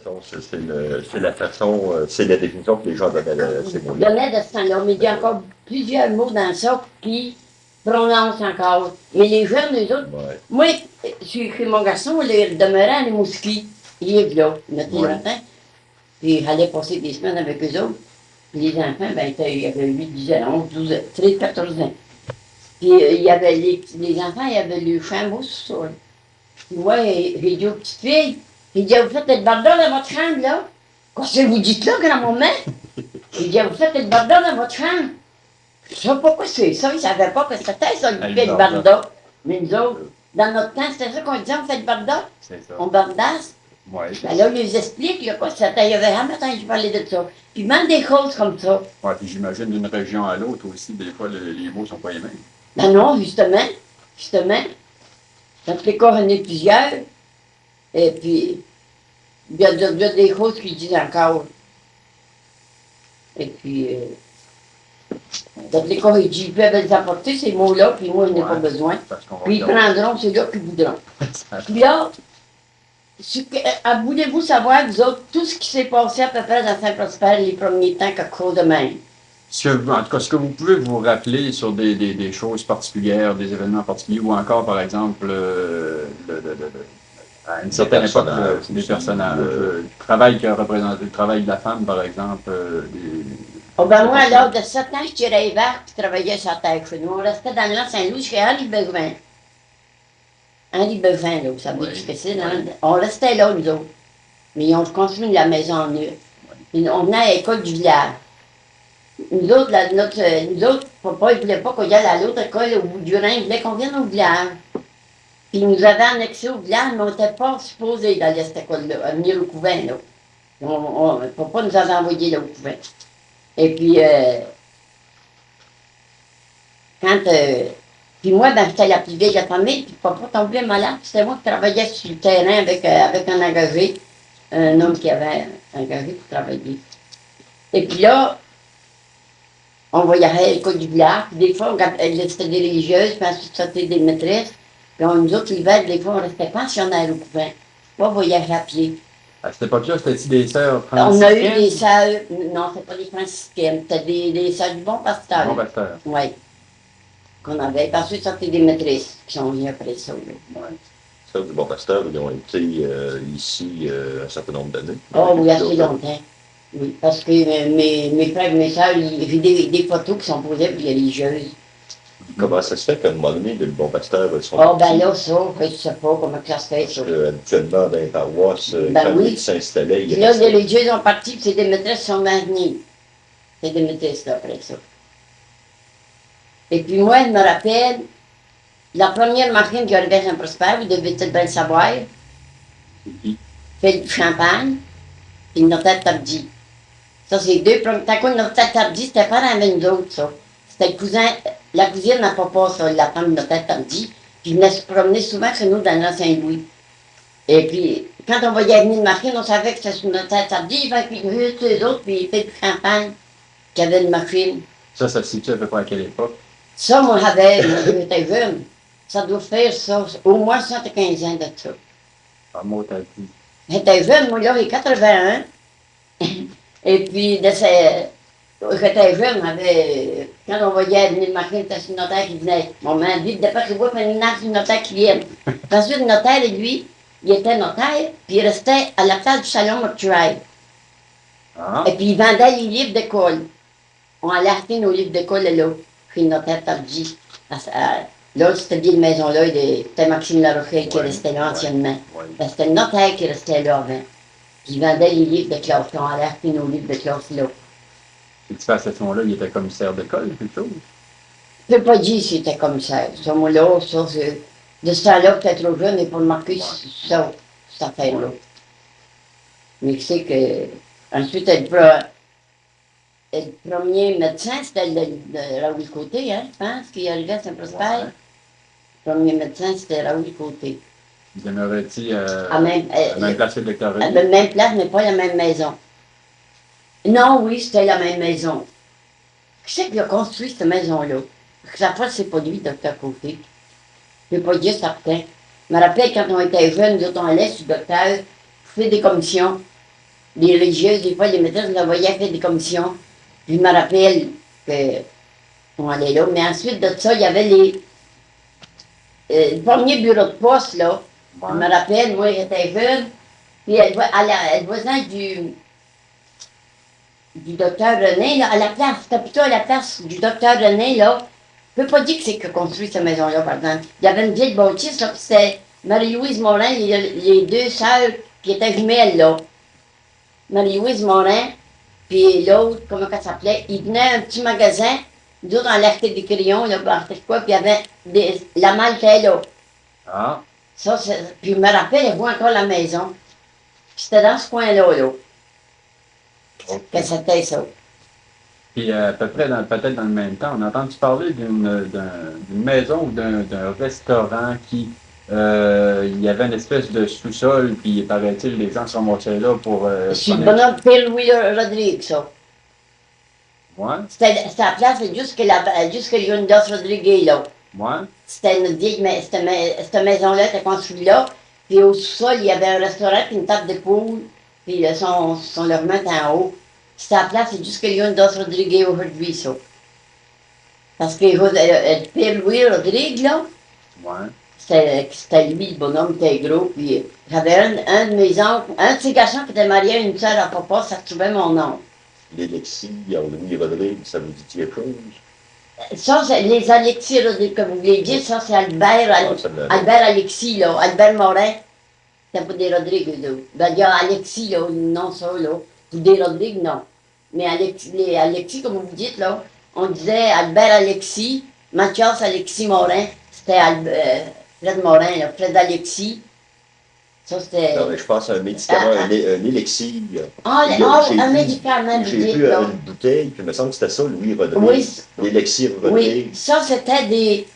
façon, c'est la façon, c'est la définition que les gens donnaient à ces On mots-là. donnait de ce temps-là, mais il y a encore plusieurs mots dans ça qui prononcent encore. Mais les jeunes, les autres, Ouais. moi, j'ai écrit mon garçon, il demeurait à Rimouski. Il est là, il était longtemps. Puis il allait passer des semaines avec eux autres. Puis les enfants, ben, il y avait 8, 10 ans, 11, 12 ans, 13, 14 ans. Puis il y avait les enfants, il y avait le chameau sur ça. Puis moi, j'ai dit aux petites filles, j'ai dit, vous faites le bordel dans votre chambre, là? Qu'est-ce que vous dites là, grand-maman? J'ai dit, vous faites le bordel dans votre chambre? Je ne sais pas quoi c'est ça, ils ne savaient pas que c'était ça, le bordel. Mais nous autres, dans notre temps, c'était ça qu'on disait, on fait le bordel? C'est ça. On bordasse? Ouais. Ben là, ils expliquent, il y a quoi c'était. Il y avait jamais entendu parler de ça. Puis même des choses comme ça. Ouais, puis j'imagine d'une région à l'autre aussi, des fois, les mots ne sont pas les mêmes. Ben non, justement. Dans tous les cas, on est plusieurs. Et puis, il y a des choses qu'ils disent encore. Et puis, dans tous les cas, ils disent, ils peuvent les apporter, ces mots-là, puis moi, je n'ai pas besoin. Puis ils prendront ceux-là qu'ils voudront. Puis là, voulez-vous savoir, vous autres, tout ce qui s'est passé à peu près dans Saint-Prosper les premiers temps, quelque chose de même? En tout cas, ce que vous pouvez vous rappeler sur des choses particulières, des événements particuliers, ou encore, par exemple, à une certaine époque, des personnages, le travail qui a représenté le travail de la femme, par exemple. Oh ben moi, à l'âge de 7 ans, je tirais les verres et travaillais sur la terre chez nous. On restait dans le Saint-Louis chez Henri Bevin. Henri Bevin, là, vous savez ce que c'est. On restait là, nous autres. Mais ils ont construit la maison en neuve. On venait à l'école du village. Nous autres, papa, il ne voulait pas qu'on y aille à l'autre école au bout du Rhin, il voulait qu'on vienne au village. Puis ils nous avaient annexés au village, mais on n'était pas supposés d'aller à cette école-là, à venir au couvent, là. Papa nous avait envoyés là au couvent. Et puis, puis moi, ben, j'étais la plus vieille de la famille, puis papa tombait malade. C'était moi qui travaillais sur le terrain avec un engagé, un homme qui avait engagé pour travailler. Et puis là, on voyageait à l'école du village, puis des fois, c'était des religieuses, puis ensuite c'était des maîtresses. Puis nous autres, l'hiver, des fois, on restait pensionnaires au couvent, pas voyager à pied. À cette époque-là, c'était-tu des sœurs franciscaines? On a eu des sœurs, non, c'est pas des franciscaines, c'était des sœurs du Bon Pasteur. Bon Pasteur. Oui. Qu'on avait. Puis ensuite, c'était des maîtresses qui sont venues après ça. Oui. Sœurs du Bon Pasteur, ils ont été ici un certain nombre d'années. Oh oui, assez longtemps. Oui, parce que mes frères et mes sœurs, j'ai des photos qui sont posées pour les religieuses. Comment ça se fait qu'à un moment donné, le Bon Pasteur sont oh, ben là, ça, je ne sais pas comment ça se fait, ça. Habituellement, dans les paroisses, quand ils s'installaient, il y a là, les religieuses ont parti, puis c'est des maîtresses qui sont venues. C'est des maîtresses, là, après ça. Et puis moi, je me rappelle, la première machine qui arrivait à Saint-Prosper, vous devez peut-être bien le savoir, Philippe Champagne, puis Notaire Tardy. Ça, c'est deux premiers. T'as quoi, Notaire Tardy, c'était pas la même autres, ça. C'était le cousin, la cousine n'a pas ça, la femme de Notaire Tardy, puis il venait se promener souvent chez nous dans le Saint-Louis. Et puis, quand on voyait venir une machine, on savait que c'était sur Notaire Tardy, puis juste les autres, puis Philippe Champagne, qui avait une machine. Ça se situe à peu près à quelle époque? Ça, moi, j'étais jeune. Ça doit faire ça, au moins 75 ans de ça. Ah, moi, t'as dit. J'étais jeune, moi, là, j'ai 81. Et puis, j'étais jeune, quand on voyait venir marquer le notaire qui venait, mon mari dit, d'après que vous, il y a un notaire qui vient. Ensuite, le notaire, lui, il était notaire, puis il restait à la place du salon mortuaire. Ah. Et puis, il vendait les livres d'école. On allait acheter nos livres d'école, là, chez le notaire Tardy. Là, c'était dit, la maison-là, c'était Maxime Larochelle qui restait là anciennement. C'était le notaire qui restait là avant. Puis il vendait les livres de classe. On allait acheter nos livres de classe là. Et tu fais à ce moment-là, il était commissaire d'école, quelque chose? Je ne peux pas dire s'il était commissaire. Ça, moi, là, ça, de ce temps-là, peut-être trop jeune, mais pour marquer ça, cette affaire-là. Mais c'est que. Ensuite, le premier médecin, c'était Raoul Côté, hein, je pense, qui arrivait à Saint-Prosper. Le premier médecin, c'était Raoul Côté. Demeurait-il à même place que le docteur René? À la même place, mais pas la même maison. Non, oui, c'était la même maison. Qui c'est qui a construit cette maison-là? Chaque fois, c'est pas lui, docteur Côté. Je ne peux pas dire certain. Je me rappelle quand on était jeunes, nous autres, on allait sur le docteur, pour faire des commissions. les religieuses, des fois, les maîtresses, je les voyais faire des commissions. Puis je me rappelle qu'on allait là. Mais ensuite de ça, il y avait le premier bureau de poste, là. Je me rappelle, moi, j'étais jeune. Puis elle voisin du docteur René, là, à la place, c'était plutôt à la place du docteur René, là. Je ne peux pas dire que c'est que construit cette maison-là, par exemple. Il y avait une vieille bâtisse, là, puis c'était Marie-Louise Morin, les deux sœurs qui étaient jumelles, là. Marie-Louise Morin, puis l'autre, comment elle s'appelait, il venait un petit magasin, nous autres, on l'achetait des crayons, là, on achetait quoi, puis il y avait la malle était là. Ah, Ça, puis je me rappelle, elle voit encore la maison. Puis c'était dans ce coin-là, là, que c'était ça. puis à peu près, peut-être dans le même temps, on a entendu parler d'une maison ou d'un restaurant qui, il y avait une espèce de sous-sol, puis paraît-il, les gens se ramassaient là pour... C'est le prendre bonhomme Pierre-Louis Rodrigue, ça. Ouais, C'était la place jusque Yundas Rodriguez, là. ouais. C'était une vieille, cette maison-là était construite là. Puis au sous-sol, il y avait un restaurant, puis une table de poule. Puis là, son logement était en haut. C'était la place, c'est jusque Yundas Rodriguez aujourd'hui, ça. Parce que Pierre-Louis Rodrigue, là, Ouais. c'était lui, le bonhomme était gros. Puis j'avais un de mes oncles, un de ses garçons qui était marié à une sœur à papa, ça se trouvait mon oncle. L'Alexis, Louis Rodrigue, ça vous dit quelque chose? Ça, c'est les Alexis Rodrigue, comme vous voulez dire, ça, c'est Albert, Ah, ça me- Albert Alexis, là, Albert Morin. C'est pas des Rodrigue, là. Ben, il y a Alexis, là, non, ça, là. Puis des Rodrigue, non. Mais les Alexis, comme vous dites, là, on disait Albert Alexis, Mathias Alexis Morin, c'était Fred Morin, là, Fred Alexis. Ça, c'était. Non, mais je pense à un médicament, un élixir. Ah, Il y a- j'ai un vu- médicament, vous J'ai dites, vu là. une bouteille, puis il me semble que c'était ça, Louis Rodrigue. Oui, L'élixir oui, Rodrigue. ça, c'était des.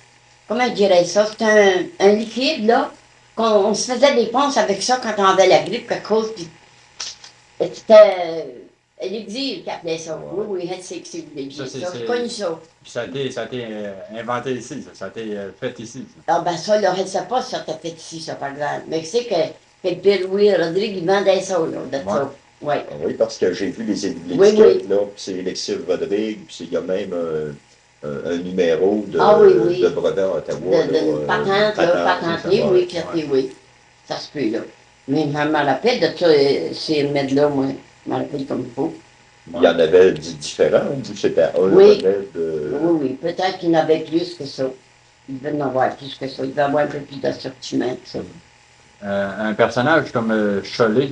Comment je dirais ça? C'était un liquide, là. On se faisait des ponces avec ça quand on avait la grippe, quelque chose. Puis c'était l'élixir qui appelait ça. Oui, oui, c'est que vous voulez dire. Ça, Ça, j'ai connu ça. Puis ça a été inventé ici, ça a été fait ici. Ça. Ah, ben ça, là, je ne sais pas si ça t'a fait ici, ça, par exemple. Mais je sais que le Père Louis Rodrigue, il vendait ça, là, de ça. Oui. Ah oui, parce que j'ai vu les étiquettes, Oui. là, puis c'est Élixir Rodrigue, puis il y a même un numéro de, Ah oui, oui. de brevet à Ottawa. De patente, là, patenté, oui, clairement, oui. Ça se peut, là. Mais je me rappelle de ça, ces remèdes-là, moi. Je me rappelle comme il faut. Il y en avait différents, ou c'était un Oui. remède de... Oui, oui. Peut-être qu'il y en avait plus que ça. Il devait en avoir plus que ça. Il devait avoir un peu plus d'assortiment que ça. Un personnage comme Chollet,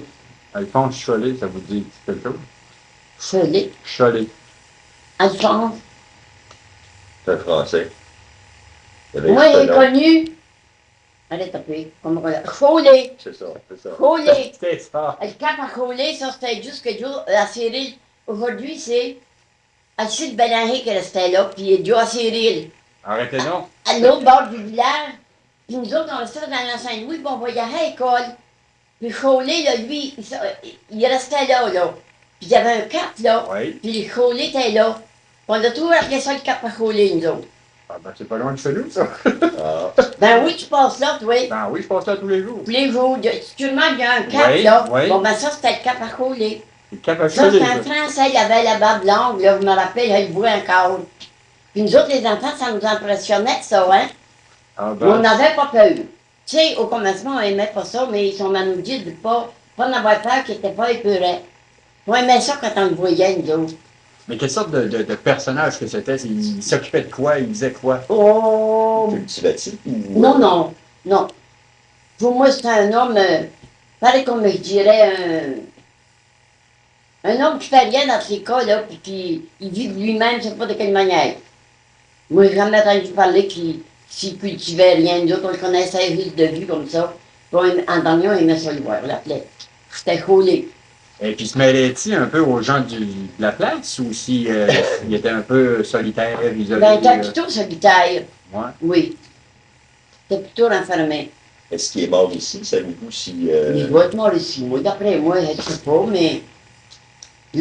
Alphonse Chollet, ça vous dit quelque chose? Chollet. Chollet. Alphonse. C'est un français. Il y avait Moi, ce il est nom. connu. Allez, tapez. Comment on dit? Chollet. C'est ça, c'est ça. Chollet. C'était ça. Le cap à Chollet, ça, c'était juste que la Cyril. Aujourd'hui, c'est Alcide Bélanger qui restait là, puis Joe à Cyril. Arrêtez non. À l'autre bord du village. Puis nous autres, on restait dans la Saint-Louis, puis on voyait à l'école. Puis Chollet, là, lui, il restait là, là. Puis il y avait un cap, là. Oui. Puis Chollet était là. Puis on a toujours appelé ça le cap à Chollet, nous autres. Ah, ben, c'est pas loin de chez nous, ça. Ah, Ben oui, tu passes là, toi. Ben oui, je passe là tous les jours. Tous les jours, si tu remarques, il y a un cap, Oui, là. oui. Bon, ben ça, c'était le cap à Chollet. C'est cap à Ça, Chollet, c'était un ça. Français, il avait la barbe longue, là, je me rappelle, il voit encore. Puis nous autres, les enfants, ça nous impressionnait, ça, hein. Ah, Mais on ben, n'avait pas peur. Tu sais, au commencement, on n'aimait pas ça, mais ils sont nous dit de pas n'avoir peur, qu'ils n'étaient pas épeurés. On aimait ça quand on le voyait, nous autres. mais quelle sorte de personnage que c'était? Il s'occupait de quoi? Il disait quoi? Oh! cultivatif ou... Non, non, non. Pour moi, c'est un homme, pareil comme je dirais, un homme qui fait rien dans ces cas, là, puis qui il vit de lui-même, je ne sais pas de quelle manière. Moi, j'ai jamais entendu parler qu'il cultivait rien. Nous autres, on le connaissait juste de vue comme ça. Bon, en dernier, on aimait ça le voir, on l'appelait. C'était Chollet. Et puis, se mêlait-il un peu aux gens de la place ou si il était un peu solitaire, isolé? Ben, il était plutôt solitaire, Ouais. oui. Il était plutôt renfermé. Est-ce qu'il est mort ici? Savez-vous si... Il doit être mort ici. Moi, d'après moi, je ne sais pas, mais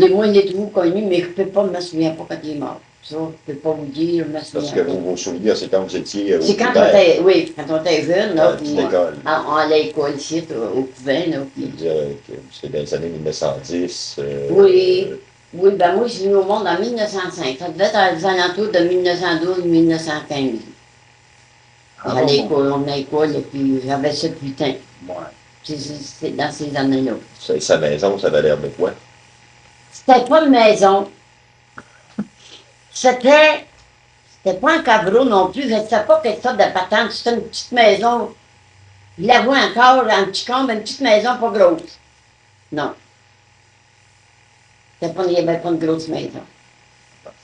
moi, il est toujours connu, mais je ne peux pas me souvenir pas quand il est mort. Ça, je ne peux pas vous dire, je me Parce souviens que pas. vos souvenirs, c'est quand vous étiez au C'est quand on primaire, était, oui, quand on était jeune, à là, la puis petite école. on allait à l'école ici, au couvent, là, Je veux puis... dire que c'est dans les années 1910. Oui, oui, ben moi, je suis venu au monde en 1905. Ça devait être à les alentours de 1912-1915. Ah À bon, bon. l'école, on est à l'école, et puis j'avais 7-8 ans. Ouais. C'est dans ces années-là. Sa maison, ça avait l'air de quoi? C'était pas une maison. C'était pas un cabreau non plus. C'était pas quelque sorte de patente. C'était une petite maison. Je la vois encore, un petit comble, une petite maison pas grosse. Non. Il n'y avait pas une grosse maison.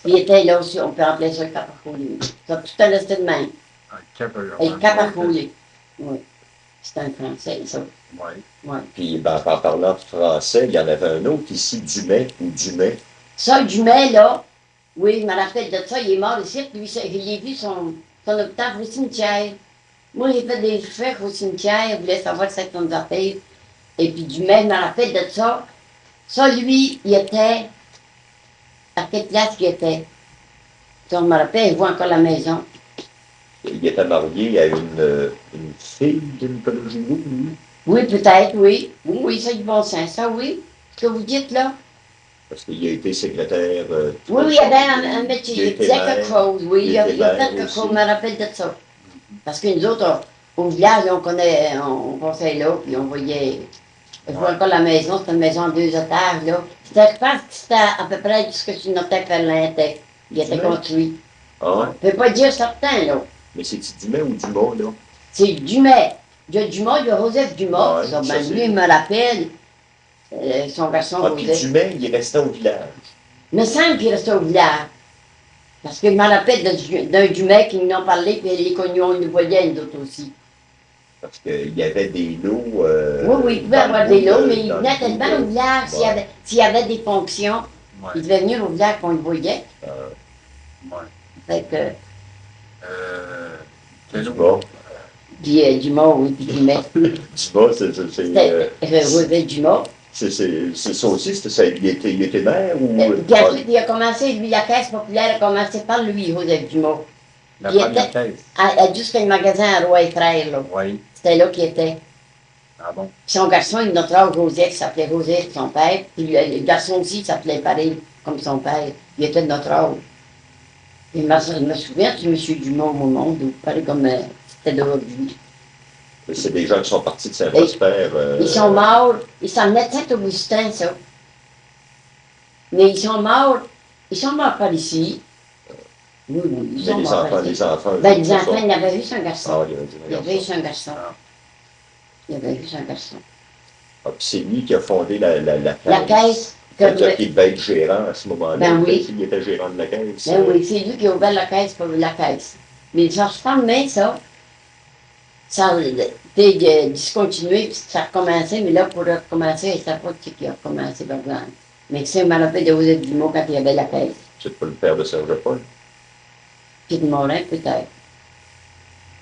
Il était là aussi, on peut appeler ça le caparcoulé. Ça, tout est resté de même. Un caporal. Et le caparcoulé. Oui. C'est un français, ça. Oui. Ouais. Puis ben, en parlant français, il y en avait un autre ici, Dumais ou Dumais. Ça, le Dumais, là, oui, je me rappelle de ça, il est mort ici, lui, il a vu son hôpital au cimetière. Moi, j'ai fait des fêtes au cimetière, je voulais savoir ce qu'on nous appelle. Et puis Dumais, je me rappelle de ça. Ça, lui, il était. À quelle place il était? Ça, je me rappelle, je vois encore la maison. Il était marié à une fille d'une gynécologie, lui. Oui, peut-être, oui. Oui, oui, ça, du bon sens, ça, oui. Ce que vous dites, là. Parce qu'il a été secrétaire. Oui, oui, il y avait un métier, il disait quelque chose, oui, il a fait quelque chose, je me rappelle de ça. Parce que nous autres, au village, on passait là, puis on voyait, je vois encore la maison, c'était une maison en 2 étages, là. Je pense que c'était à peu près ce que tu notais que l'intérieur. Il était construit. Ah ouais? Je ne peux pas dire certain, là. Mais c'est-tu Dumais ou Dumas, là? C'est Dumais. Il y a Dumas, il y a Joseph Dumas, Ouais, ça, ça, ben, c'est- lui, il me rappelle, son garçon Ah, puis Joseph. Dumais, il restait au village. Il me semble qu'il restait au village. Parce que je me rappelle d'un Dumais qui nous en parlait, puis les cognons, ils nous voyaient, nous autres aussi. Parce qu'il y avait des lots. Oui, oui, il pouvait dans avoir le des bout lots, de- mais il dans le venait bout tellement de- au village, Ouais. s'il y avait des fonctions, Ouais. il devait venir au village qu'on le voyait. Ouais. Fait que, Quel autre? Dumas. puis Dumas, oui, puis Dumais. Dumas, C'était Joseph Dumas. c'est ça aussi, il était maire ou. Puis ensuite, il a commencé, lui, la caisse populaire a commencé par lui, Joseph Dumas. La Il première était caisse. jusqu'à le magasin à Roy et Frères, là. Oui. C'était là qu'il était. Ah bon? Puis son garçon, il notre âge, Joseph, qui s'appelait Joseph, son père. Puis le garçon aussi s'appelait pareil, comme son père. Il était de notre âge. Et je me souviens de M. Dumont, mon monde, pareil comme c'était d'aujourd'hui. C'est des gens qui sont partis de Saint-Prosper. Ils sont morts, ils s'en venaient de Saint-Augustin, ça. Mais ils sont morts par ici. Oui, oui, ils Mais sont les morts enfants, par ici. les enfants. Ben, les enfants, il avait juste un garçon. Ah, il y avait Il avait juste un garçon. Ah. Il avait juste un garçon. Ah, puis c'est lui qui a fondé la La caisse, C'est-à-dire qu'il devait être gérant à ce moment-là. Ben oui. Il était gérant de la caisse. ben oui, c'est lui qui a ouvert la caisse pour la caisse. Mais ça se fermait, ça. Ça a été discontinué, puis ça a recommencé, mais là, pour recommencer, je ne sais pas qui a recommencé, par exemple. Mais c'est, je me rappelle de Joseph Dumont quand il y avait la caisse. C'est pas le père de Serge Paul. Puis de Morin, peut-être.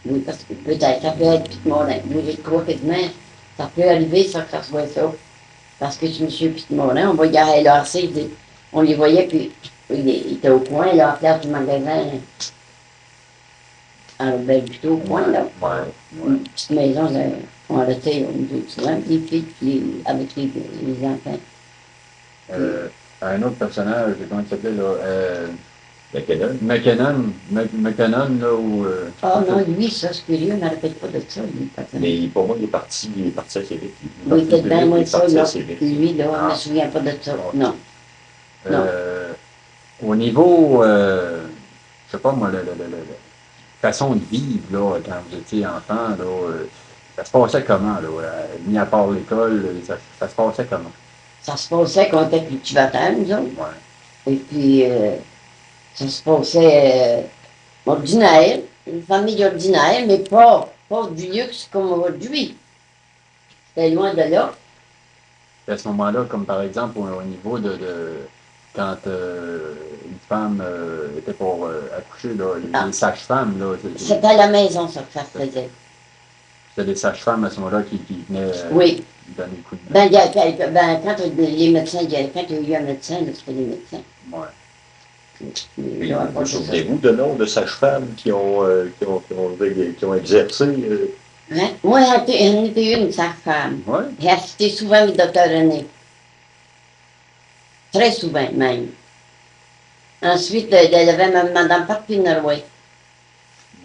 Oui, parce que peut-être, ça peut être Pete Morin. Oui, je crois que demain, ça peut arriver, ça, que ça soit ça. Parce que M. Pete Morin, on voyait à LRC, on les voyait, puis il était au coin, là, à place du magasin. Alors, ben, plutôt au coin, là. Ouais. Une petite maison, là, on arrêtait, on disait souvent, les filles, puis avec les enfants. Un autre personnage, comment il s'appelait, là? McKinnon. McKinnon, là, où... Ah non, lui, ça, c'est curieux, je ne me rappelle pas de ça, lui, par exemple. Mais pour moi, il est parti assez vite. Oui, peut-être bien moins de ça, Il est là. parti assez vite. Lui, là, je ne Ah. me souviens pas de ça, non. Au niveau, je sais pas moi, la façon de vivre, là, quand vous étiez enfant, là, ça se passait comment, là? Mis à part l'école, ça se passait comment? Ça se passait quand on était cultivateurs, nous autres. Ouais. Et puis, ça se passait ordinaire, une famille ordinaire, mais pas du luxe comme aujourd'hui. C'était loin de là. Et à ce moment-là, comme par exemple au niveau de quand une femme était pour accoucher, là, Ah. les sages-femmes, là, C'était à la maison, ça, que ça se faisait. c'était des sages-femmes à ce moment-là qui venaient Oui. donner le coup de main. Ben, il y a quand les médecins, quand il y a eu un médecin, là, c'était les médecins. Ouais. Puis, Ils ont vous apporté ça. souvenez-vous de noms de sages-femmes qui ont exercé? Hein? Moi, j'en étais une, sa femme. Ouais. J'ai assisté souvent le docteur René. Très souvent, même. Ensuite, il y avait Mme Papineroy,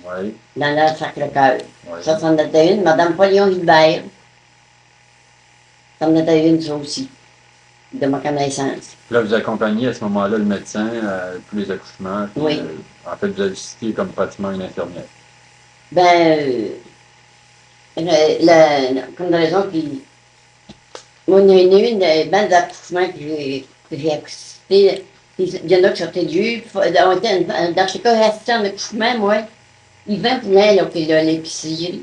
Oui. dans le Sacré-Cœur. Oui. Ça, c'en était une. Mme Polion Hubert, c'en était une, ça aussi, de ma connaissance. Là, vous accompagnez à ce moment-là le médecin tous les accouchements. Puis, Oui. En fait, vous assistez comme pratiquement une infirmière. Ben, comme raison, puis, moi, il y en a une, ben d'accouchements que j'ai assisté. Il y en a qui sortaient du jus. Dans ce cas, j'ai assisté en accouchement, moi. Yvan Poulin, là, qui est à l'épicerie.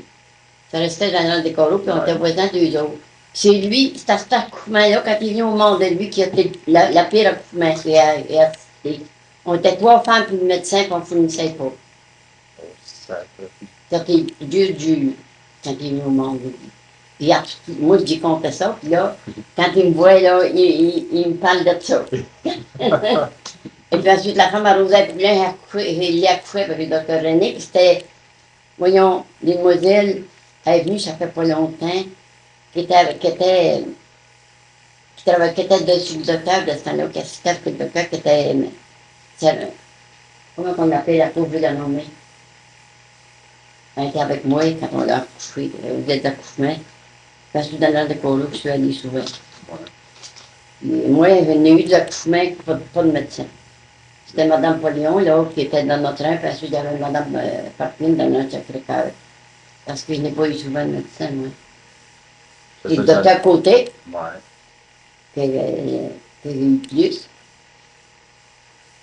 Ça restait dans le décor, puis on était voisins d'eux autres. C'est lui, c'est à cet accouchement-là, quand il vient au monde, de lui qui a été la pire accouchement qu'il a assisté. On était 3 femmes puis le médecin, puis on ne finissait pas. C'était dur, quand il vient au monde. Puis, moi, je lui contais ça, puis là, quand il me voit, là, il me parle de ça. Et puis ensuite, la femme à Rosaire Poulin, il l'a accouché avec le docteur René, puis c'était, voyons, les demoiselles, elle est venue, ça fait pas longtemps, qui était dessus le docteur de ce temps-là, qui assistait avec le docteur, qui était, comment on appelle la pauvre la nommée? Elle était avec moi quand on l'a accouché, vous êtes accouchement. Parce que dans le décor, je suis allée souvent. Moi, il y en a eu des accouchements, pas de médecin. C'était Mme Polion, là, qui était dans notre train, puis ensuite, il y avait Mme Parkman dans notre Sacré-Cœur. Parce que je n'ai pas eu souvent de médecin, moi. Et le docteur Côté, que j'ai eu plus.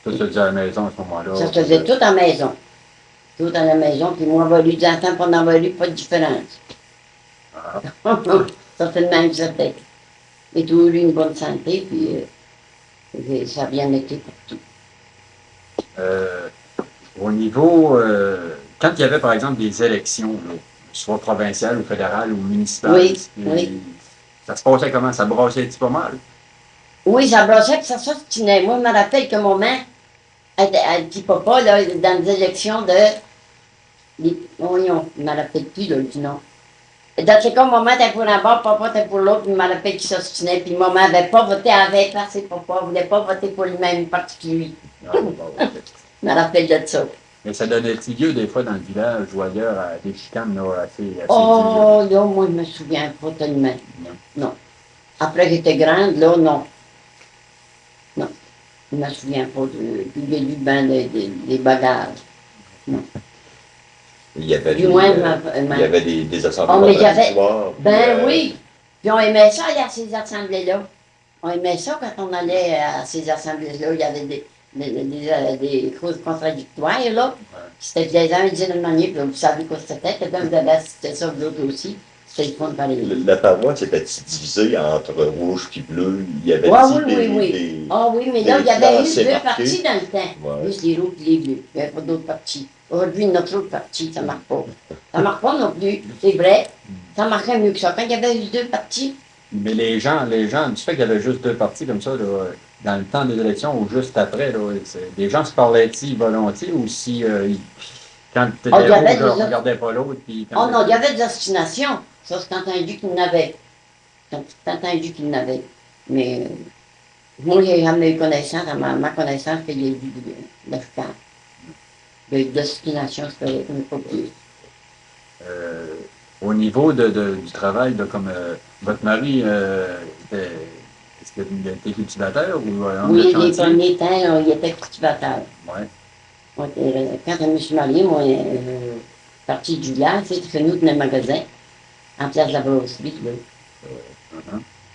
Ça se faisait à la maison à ce moment-là. Ça se faisait tout en maison. Tout dans la maison, puis moi, on va lui des enfants, puis on en va lui, pas de différence. Ah. Ça fait de même, ça fait. Et toujours eu une bonne santé, puis ça a bien été pour tout. Au niveau, quand il y avait par exemple des élections, là, soit provinciales ou fédérales ou municipales, oui. Ça se passait comment? Ça brassait pas mal? Oui, ça brassait, puis ça s'ostinait. Moi, je me rappelle que mon maman, elle dit papa, là, dans les élections voyons, je ne me rappelle plus, là, du nom. Dans ce cas, maman était pour un bord, papa était pour l'autre, je me rappelle qu'il s'ostinait, puis maman n'avait pas voté avec, parce que papa ne voulait pas voter pour le même parti que lui. Je me rappelle de ça. Mais ça donnait lieu des fois dans le village ou ailleurs à des chicanes là, assez Oh, là, moi, je me souviens pas tellement. Non. Après que j'étais grande, là, non. Non. Je me souviens pas du ben des bagarres. Non. Il y avait Du moins, il y avait des assemblées Oh, mais j'avais. contradictoires. Ben oui. Puis on aimait ça aller à ces assemblées-là. On aimait ça quand on allait à ces assemblées-là. Il y avait des choses contradictoires, là. C'était des gens qui disaient de manière, puis vous savez quoi c'était. Quelqu'un vous avait assisté ça, d'autres aussi. C'était le fun de parler. La paroisse était divisée entre rouge et bleu. Il y avait oui. Ah oui, mais là, il y avait juste deux partis dans le temps. Ouais. Juste les rouges et les bleus. Il n'y avait pas d'autres partis. Aujourd'hui, notre autre parti, ça ne marche pas. Ça ne marche pas non plus, c'est vrai. Ça marcherait mieux que ça. Quand il y avait juste deux partis. Mais les gens, du fait qu'il y avait juste deux partis comme ça, là, dans le temps des élections ou juste après, là, les gens se parlaient-ils volontiers ou si quand tu étais rouge, on ne regardait pas l'autre? Oh non, il y avait des ostinations. Ça, c'est entendu qu'il n'avait. C'est entendu qu'il n'avait. Mais moi, j'ai jamais eu connaissance, à ma connaissance, qu'il y a eu de chicane. D'ostination, c'est pas plus. Au niveau du travail, là, comme votre mari, est-ce qu'il était cultivateur ou oui, les premiers temps, il était cultivateur. Ouais. Quand je me suis mariée, moi, partie du village, c'est que nous tenons un magasin, en place de la brosserie, là.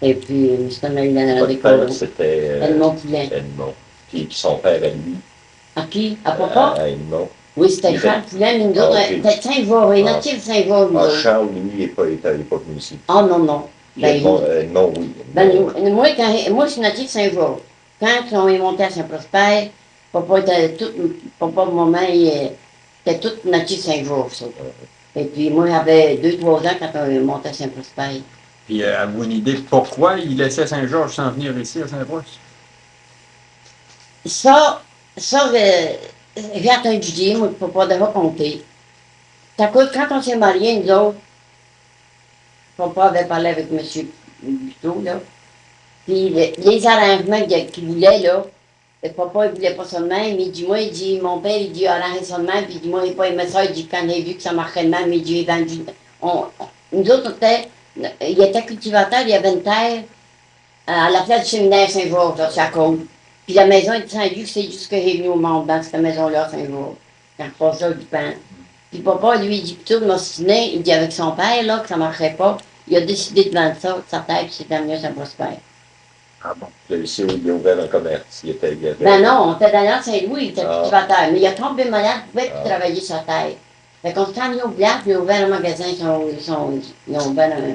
Et puis, nous sommes allés dans Votre père, c'était Edmond Poulin. Edmond. Puis son père à lui. À qui? À papa? À Edmond. Oui, c'était Charles Poulin, mais nous autres, c'était Saint-Vaur, il y en a-t-il de Saint-Vaur, nous autres? Charles, lui, il n'est pas venu ici. Ah non. Edmond, oui. Moi, je suis natif de Saint-Vaur. Quand on est monté à Saint-Prosper, papa était tout, papa, maman, il était tout natif de Saint-Vaur, ça. Et puis moi, j'avais 2-3 ans quand on est monté à Saint-Prosper. Puis, avez-vous une idée pourquoi il laissait Saint-Georges sans venir ici à Saint-Roch? Ça, Ça, j'ai entendu dire, moi, je ne peux pas de raconter. Ça coûte, quand on s'est mariés, nous autres, papa avait parlé avec M. Buteau, là. Puis les arrangements qu'il voulait, là, le papa, il voulait pas ça de même. Il dit, moi, il dit, mon père, il dit, arrange ça de même. Puis il dit, moi, il n'a pas aimé ça. Il dit, quand il a vu que ça marchait de même, il dit, j'ai vendu. Nous autres, il était cultivateur, il y avait une terre à la place du séminaire Saint-Georges, là, c'est à côte. Puis la maison est de Saint-Luc, c'est juste que j'ai venu au monde dans cette maison-là, à Saint-Georges. Quand je passe là, du pain. Puis papa, lui, il dit, plutôt de m'ostiner, il dit, avec son père, là, que ça marchait pas. Il a décidé de vendre ça, sa terre, puis c'est devenu Saint-Prospère. Ah bon? Là, ici, il a ouvert un commerce. Il y avait... Ben non, on était dans l'Anse Saint-Louis, il était Ah. cultivateur. Mais il a tombé malade, il pouvait plus Ah. travailler sa terre. Fait qu'on s'est emmené au village, puis il a ouvert un magasin, ils ont ouvert un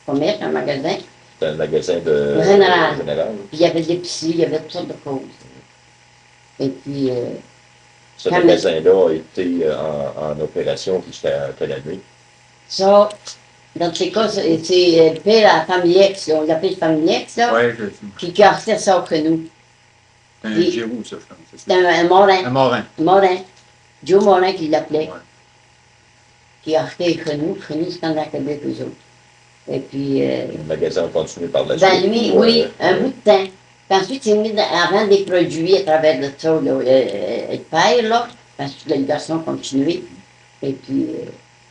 commerce, un magasin. C'était un magasin de... Général. Général. Puis il y avait des l'épicerie, il y avait toutes sortes de choses. Et puis, Ce Quand magasin-là a été en opération jusqu'à quelle année? ça, dans ces cas, c'est le père à la famille X, là, on l'appelle famille X, là, Oui, je sais. puis qui a acheté ça auprès de nous. C'est un Puis- Giroux, ça, je pense. c'est C'était ça. un Morin, Un Morin. Morin, Joe Morin qui l'appelait, Ouais. qui a acheté chez nous c'était en Québec, eux autres. Et puis, Le magasin a continué par la ben suite. lui, ou, oui, un bout de temps. Puis ensuite, il s'est mis à vendre des produits à travers de ça, là, le père, là. Ensuite, le garçon a continué. Et puis,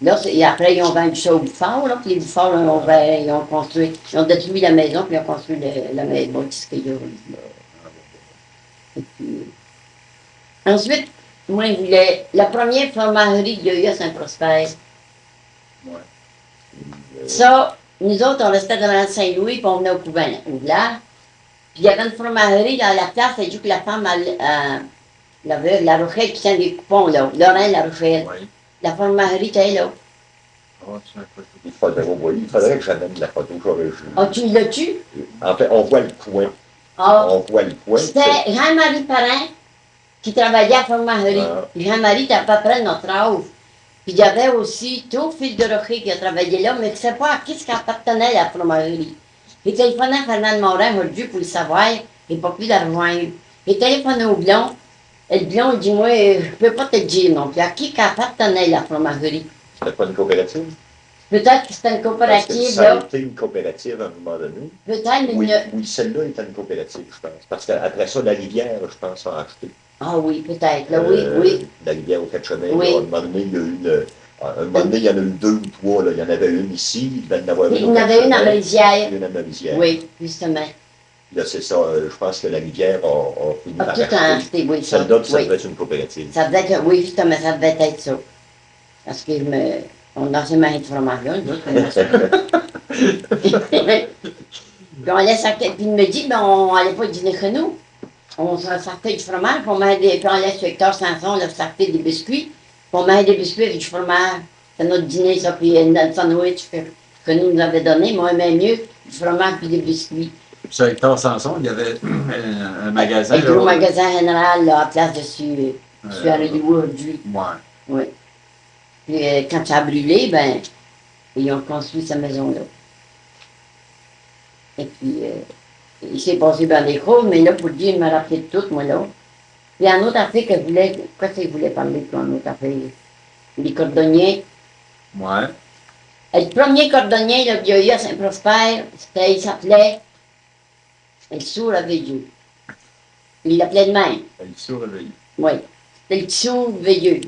là, et après, ils ont vendu ça au Bouffard, là. Puis les Bouffards, là, ils ont construit, ils ont détruit la maison, puis ils ont construit la maison, ce qu'il y a. Et puis, ensuite, moi, je voulais, la première fromagerie qu'il y a eu à Saint-Prosper, Ouais. ça, nous autres, on restait devant Saint-Louis, puis on venait au couvent, au village. Puis il y avait une fromagerie dans la place, c'est juste que la femme, la Rochelle qui tient des coupons, là, Lorraine La Rochelle. Oui. La fromagerie était là. Oh, c'est un peu- il faudrait que j'amène la photo, j'aurais vu. Ah, tu l'as-tu? En fait, on voit le coin. Ah, On voit le coin. c'était Jean-Marie Parent qui travaillait à la fromagerie. Ah. Puis Jean-Marie était à peu près de notre âge. Puis il y avait aussi Théophile de Rocher qui a travaillé là, mais tu ne sais pas à qui ce qu'appartenait la fromagerie. Il téléphonait à Fernand Morin aujourd'hui pour le savoir, il n'a pas pu la rejoindre. Il téléphonait au Blond, et le Blond il dit, moi, je ne peux pas te le dire non plus. À qui qu'appartenait la fromagerie? C'était pas une coopérative? Peut-être que c'était une Parce que coopérative, ça a là. été une coopérative à un moment donné. Peut-être Oui, une... oui, celle-là était une coopérative, je pense. Parce qu'après ça, la rivière, je pense, a acheté. Ah oui, peut-être, là, oui, oui. La rivière au Catchenet, Oui. à un moment donné, il y a eu un moment donné, il y en a eu 2 ou 3. Là. Il y en avait une ici, il devait en avoir Il une y en au avait une à Catchenet, Mérisière. une à Mérisière. Oui, justement. Là, c'est ça. Je pense que la rivière a fini Ah, par tout a acheter. acheté, oui, ça. Celle-là, ça Oui. devait être une coopérative. Ça devait être, oui, justement, ça devait être ça. Parce que on a seulement de fromage là, nous autres, on a ça. Puis on laisse puis il me dit, ben, on n'allait pas dîner chez nous. On sortait du fromage, puis puis on laisse Hector Sanson, là, sortait des biscuits, puis on met des biscuits avec du fromage. C'est notre dîner, ça, puis notre sandwich que nous avait donné, moi, j'aimais mieux du fromage puis des biscuits. Puis sur Hector Sanson, il y avait un magasin. Un gros là, magasin général, là, à place dessus, sur Hollywood, lui. Ouais. Oui. Puis quand ça a brûlé, ben, ils ont construit sa maison-là. Et puis, il s'est passé dans des choses, mais là, pour dire, il m'a rappelé de tout, moi, là. Puis, un autre affaire que je voulais, quoi c'est que je voulais parler, puis un autre affaire? Les cordonniers. Ouais. Et le premier cordonnier, là, qu'il y a eu à Saint-Prosper, il s'appelait le sourd avec Dieu. Il l'appelait de même. Il s'est réveillé. Oui, c'était le sourd veilleux.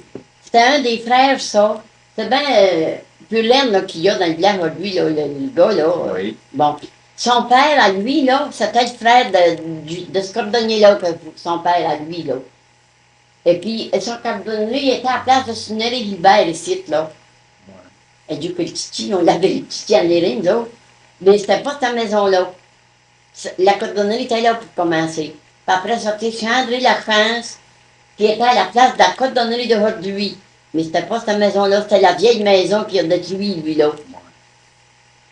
C'était un des frères, ça. C'est bien Pulaine là, qu'il y a dans le village, lui, là, le gars, là. Oui. Bon, son père, à lui, là, c'était le frère de ce cordonnier-là, son père, à lui, là. Et puis, son cordonnier, il était à la place de Sunnery Libert, ici, là. Ouais. Et du coup, le titi, on l'avait le titi à l'érine, nous autres. Mais c'était pas cette maison-là. La cordonnerie était là pour commencer. Puis après, c'était chez André Lachance, qui était à la place de la cordonnerie d'aujourd'hui. Mais c'était pas cette maison-là, c'était la vieille maison qui a détruit, lui, là.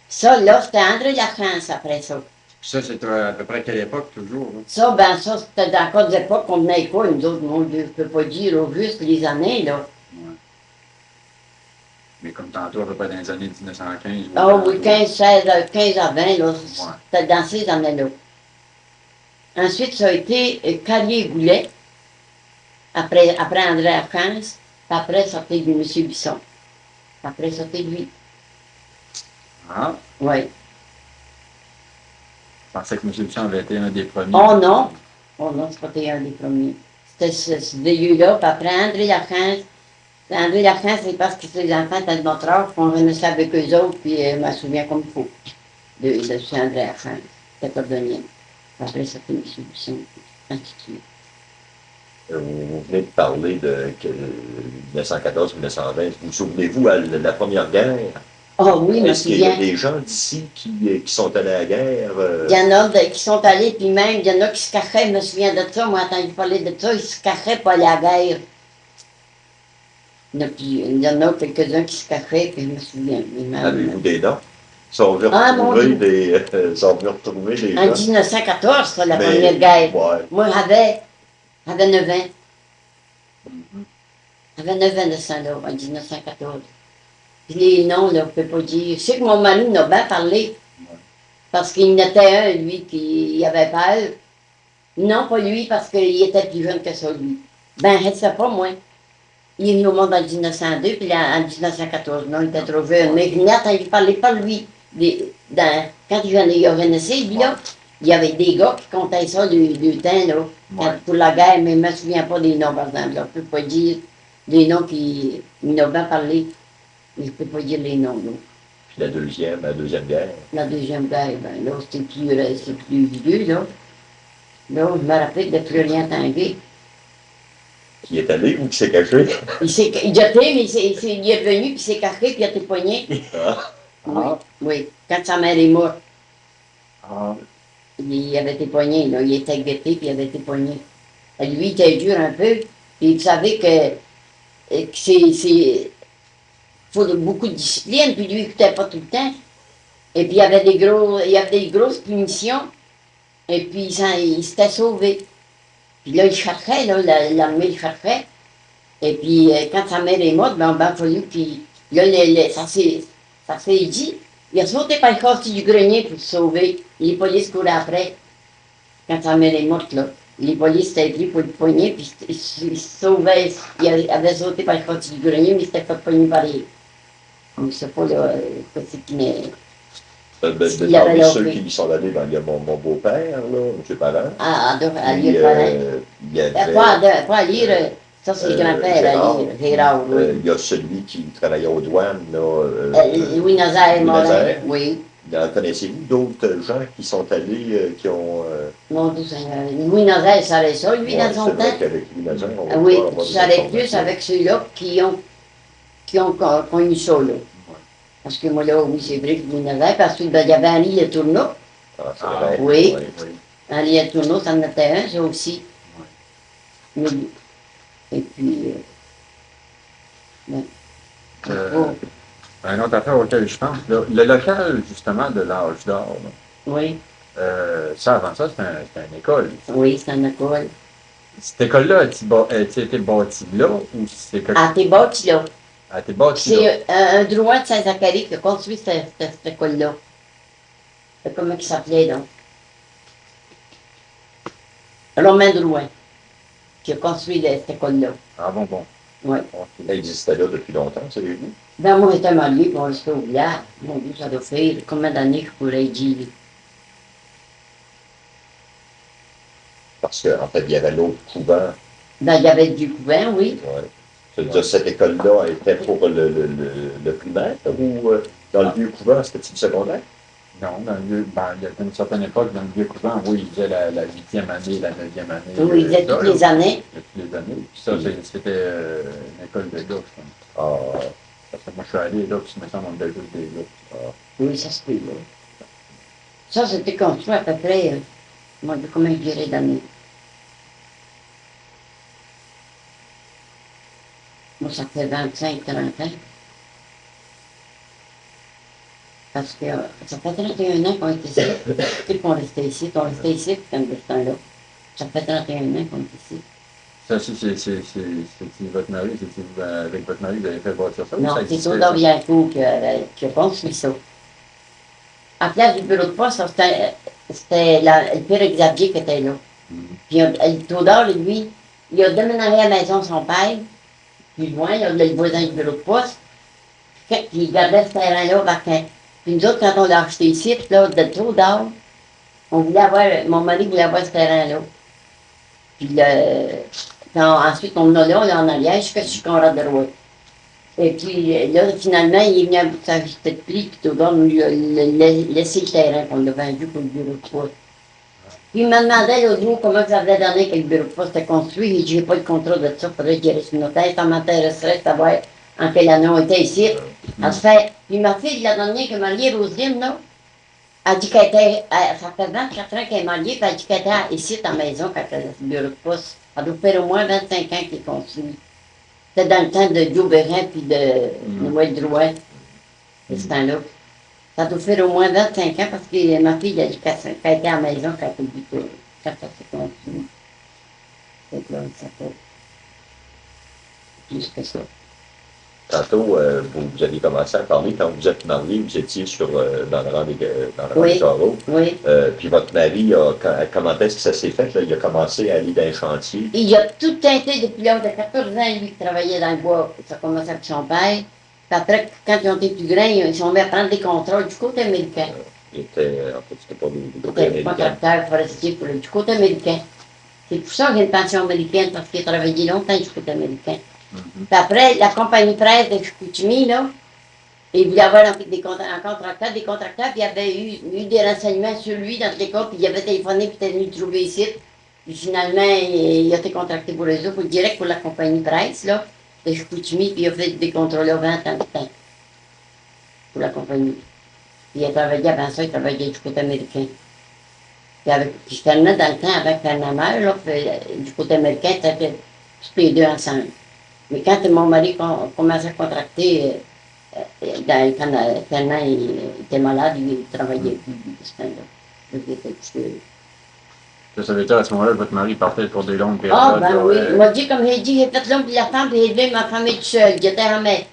Ça, là, c'était André Lachance après ça. Ça, c'était à peu près à quelle époque, toujours? Hein? Ça, ben ça, c'était dans le cas des époques qu'on venait quoi, nous autres, mon Dieu, je peux pas dire au juste les années, là. Ouais. Mais comme tantôt, à peu près dans les années 1915. Ah oui, 15 à 20, là, c'était dans ces années-là. Ensuite, ça a été Carrier-Goulet, Après André Archange, puis après, sortait du M. Bisson. Après, sortait lui. Ah, Oui. je pensais que M. Duchamp avait été un des premiers. Oh non! Oh non, c'est pas été un des premiers. C'était ce lieu-là, puis après André Archange. André Archange, c'est parce que ses enfants étaient de notre âge, qu'on renaissait avec eux autres, puis je me souviens comme il faut de ce André Archange. C'était cordonnier. Après, c'était M. Bisson, ainsi de suite. Vous venez de parler de 1914-1920. Vous souvenez-vous à la Première Guerre? Oh oui, je me Est-ce qu'il y a souviens. des gens d'ici qui sont allés à la guerre? Il y en a qui sont allés, puis même, il y en a qui se cachaient, je me souviens de ça, moi, entendu parler de ça, ils se cachaient pour aller à la guerre. Il y en a quelques-uns qui se cachaient, puis je me souviens. Avez-vous des noms? Ils sont venus Ah, mon retrouver Dieu. sont venus retrouver des En gens. 1914, ça, la Mais, Première guerre. ouais. Moi, j'avais 9 ans. Mhm. J'avais 9 ans de ça, là, en 1914. Puis les noms, là, on ne peut pas dire. Je sais que mon mari m'a bien parlé, parce qu'il y en était un, lui, qui avait peur. Non, pas lui, parce qu'il était plus jeune que ça, lui. Ben, je ne sais pas, moi. Il est venu au monde en 1902, puis là, en 1914, non, il était trop jeune. Mais il n'entendait parler pas lui. Quand il a renaissé, lui, là, il y avait des gars qui comptaient ça du temps, là, Ouais. pour la guerre, mais je ne me souviens pas des noms, par exemple. Là. Je ne peux pas dire des noms qui m'ont bien parlé, mais je ne peux pas dire les noms, là. Puis la Deuxième Guerre. La Deuxième guerre, ben, là, c'est plus vieux, là. Là, je me rappelle de plus rien tanguer. Qui est allé ou qui s'est caché? Il jetait, mais il est revenu, puis il s'est caché, puis il a été poigné. Ah, Oui, oui. Quand sa mère est morte, Ah, il avait été poigné, là. Il était guetté, puis il avait été poigné. Et lui, il était dur un peu, puis il savait que faut beaucoup de discipline, puis lui, il n'écoutait pas tout le temps. Et puis, il y avait des grosses punitions, et puis il s'était sauvé. Puis là, il cherchait, là, l'armée le cherchait. Et puis, quand sa mère est morte, ben, il a fallu qu'il. Là, ça s'est dit. Il a sauté par le quartier du grenier pour se sauver. Les polices couraient après. Quand sa mère est morte, là. Les polices étaient pris pour le poignet, puis il se sauvait. Il avait sauté par le quartier du grenier, mais il s'était fait poigner par les. Je ne sais pas, là, qu'est-ce qu'il est. Il avait parmi ceux loré. qui y sont allés, ben, il y a mon beau-père, là, M. Parent. À Puis, lire pareil. il y avait, Pas à lire, ça c'est le grand-père à Gérard. lire. Gérard, oui. Il y a celui qui travaillait aux douanes, là, Louis Nazaire Louis Morin, Nazaire. oui. Connaissez-vous d'autres gens qui sont allés, qui ont... Mon Dieu Seigneur. Louis Nazaire savait ça, lui, ouais, dans son c'est vrai temps. qu'avec Louis Nazaire, on va Ah oui, pouvoir avoir tu des savais plus informations. avec ceux-là qui ont connu ça, là. Parce que moi, là, oui, c'est vrai que Louis Nazaire, parce qu'il y avait Henri Le Tourneau. Ah, c'est Ah, vrai. oui. Ouais. oui. Henri Le Tourneau, ça en était un, ça aussi. Ouais. Oui. Et puis, ben, Euh, Une autre affaire auquel je pense, là, le local, justement, de l'âge d'or, là, oui, ça, avant ça, c'était une école. oui, c'est en école. Cette école-là, a-t-il été bâtie là ou c'est quelque Ah, t'es bâti là. a été bâtie là? C'est un Drouin de Saint-Zacharie qui a construit cette école-là. Comment il s'appelait, là? Romain Drouin, qui a construit cette école-là. Ah bon. Oui. Elle existait là depuis longtemps, savez-vous? Ben, moi, j'étais mariée, puis on restait au village. Mon Dieu, ça doit faire combien d'années je pourrais dire? Parce qu'en fait, il y avait l'autre couvent. Ben, il y avait du couvent, oui. Ouais. C'est-à-dire, cette école-là était pour le primaire ou dans le vieux couvent, c'était-tu le secondaire? Non, il y a une certaine époque, dans le vieux couvent, oui, ils faisaient la 8e année, la 9e année. Oui, il faisait toutes les années. Toutes les années. Puis ça, c'était une école de gars, je pense. Ah, Parce que moi, je suis allé là, puis il me semble qu'on était juste des gars. Oui, ça se peut, là. Ça, c'était construit à peu près, mon Dieu, comment je dirais d'années? Moi, ça fait 25, 30 ans. Parce que ça fait 31 ans qu'on est ici. Depuis qu'on restait ici, comme de ce temps-là. Ça fait 31 ans qu'on est ici. Ça, c'est votre mari, c'est avec votre mari, vous avez fait bâtir ça? ou Non, ça c'est existait, Claude ça? Orbiancourt qui a construit ça. À la place du bureau de poste, c'était le père Xavier qui était là. Mhm. Puis Théodore, lui, il a déménagé à la maison de son père, plus loin, là, le voisin du bureau de poste. Puis il gardait ce terrain-là vacant. Puis nous autres, quand on l'a acheté ici, puis là, de trop d'âge, on voulait avoir, mon mari voulait avoir ce terrain-là. Puis ensuite, on a là, on est en arrière, jusqu'à ce Conrad de Roy. Et puis là, finalement, il est venu à bout de sa vie de prix, puis tout le monde lui a laissé le terrain qu'on l'a vendu pour le bureau de poste. Puis il m'a demandé l'autre jour comment ça faisait d'années que le bureau de poste était construit. Il dit, j'ai pas le contrôle de ça, il faudrait que j'y reste une notaire. Ça m'intéresserait de savoir en quelle année on était ici. Elle se fait. Puis ma fille, la dernière qui est mariée, Roselyne, là, elle dit qu'elle était, ça fait 24 ans qu'elle est mariée, puis elle dit qu'elle était ici à la maison quand elle avait le bureau de poste. Ça doit faire au moins 25 ans qu'il est construit. C'était dans le temps de Joe Bérin puis de Noël Drouin, de ce temps-là. Ça doit faire au moins 25 ans parce que ma fille a dit qu'elle était à la maison quand elle dit que quand ça s'est construit. C'est là, ça fait plus que ça. Tantôt, vous avez commencé à parler, quand vous êtes marié, vous étiez dans le rang des carreaux. Oui. Puis votre mari, comment est-ce que ça s'est fait? Là? Il a commencé à aller dans les chantiers. Il a tout teinté depuis l'âge de 14 ans, lui, qui travaillait dans le bois. Ça a commencé avec son père. Puis après, quand ils ont été plus grands, ils sont mis à prendre des contrôles du côté américain. Il était, en fait, c'était pas du côté Il était américain. contracteur forestier du côté américain. C'est pour ça qu'il a une pension américaine, parce qu'il a travaillé longtemps du côté américain. Puis après, la compagnie presse de Chicoutimi, là, il voulait avoir un contracteur, puis il avait eu des renseignements sur lui dans tous les cas, puis il avait téléphoné, puis il était venu le trouver ici. Puis finalement, il a été contracté pour les autres, direct pour la compagnie presse, là, de Chicoutimi, puis il a fait des contrôles 20 ans de temps pour la compagnie. Puis il a travaillé avant ça, il travaillait du côté américain. Puis finalement, dans le temps, avec Fernand Meyer, là, du côté américain, c'était tous les deux ensemble. Mais quand mon mari commençait à contracter, quand Fernand était malade, il travaillait plus de ce temps-là. Ça veut dire à ce moment-là, votre mari partait pour des longues périodes. Ah, ben oui. Il m'a dit, comme j'ai dit, j'ai fait l'homme de la femme, puis j'ai élevé ma famille toute seule. J'étais en mai.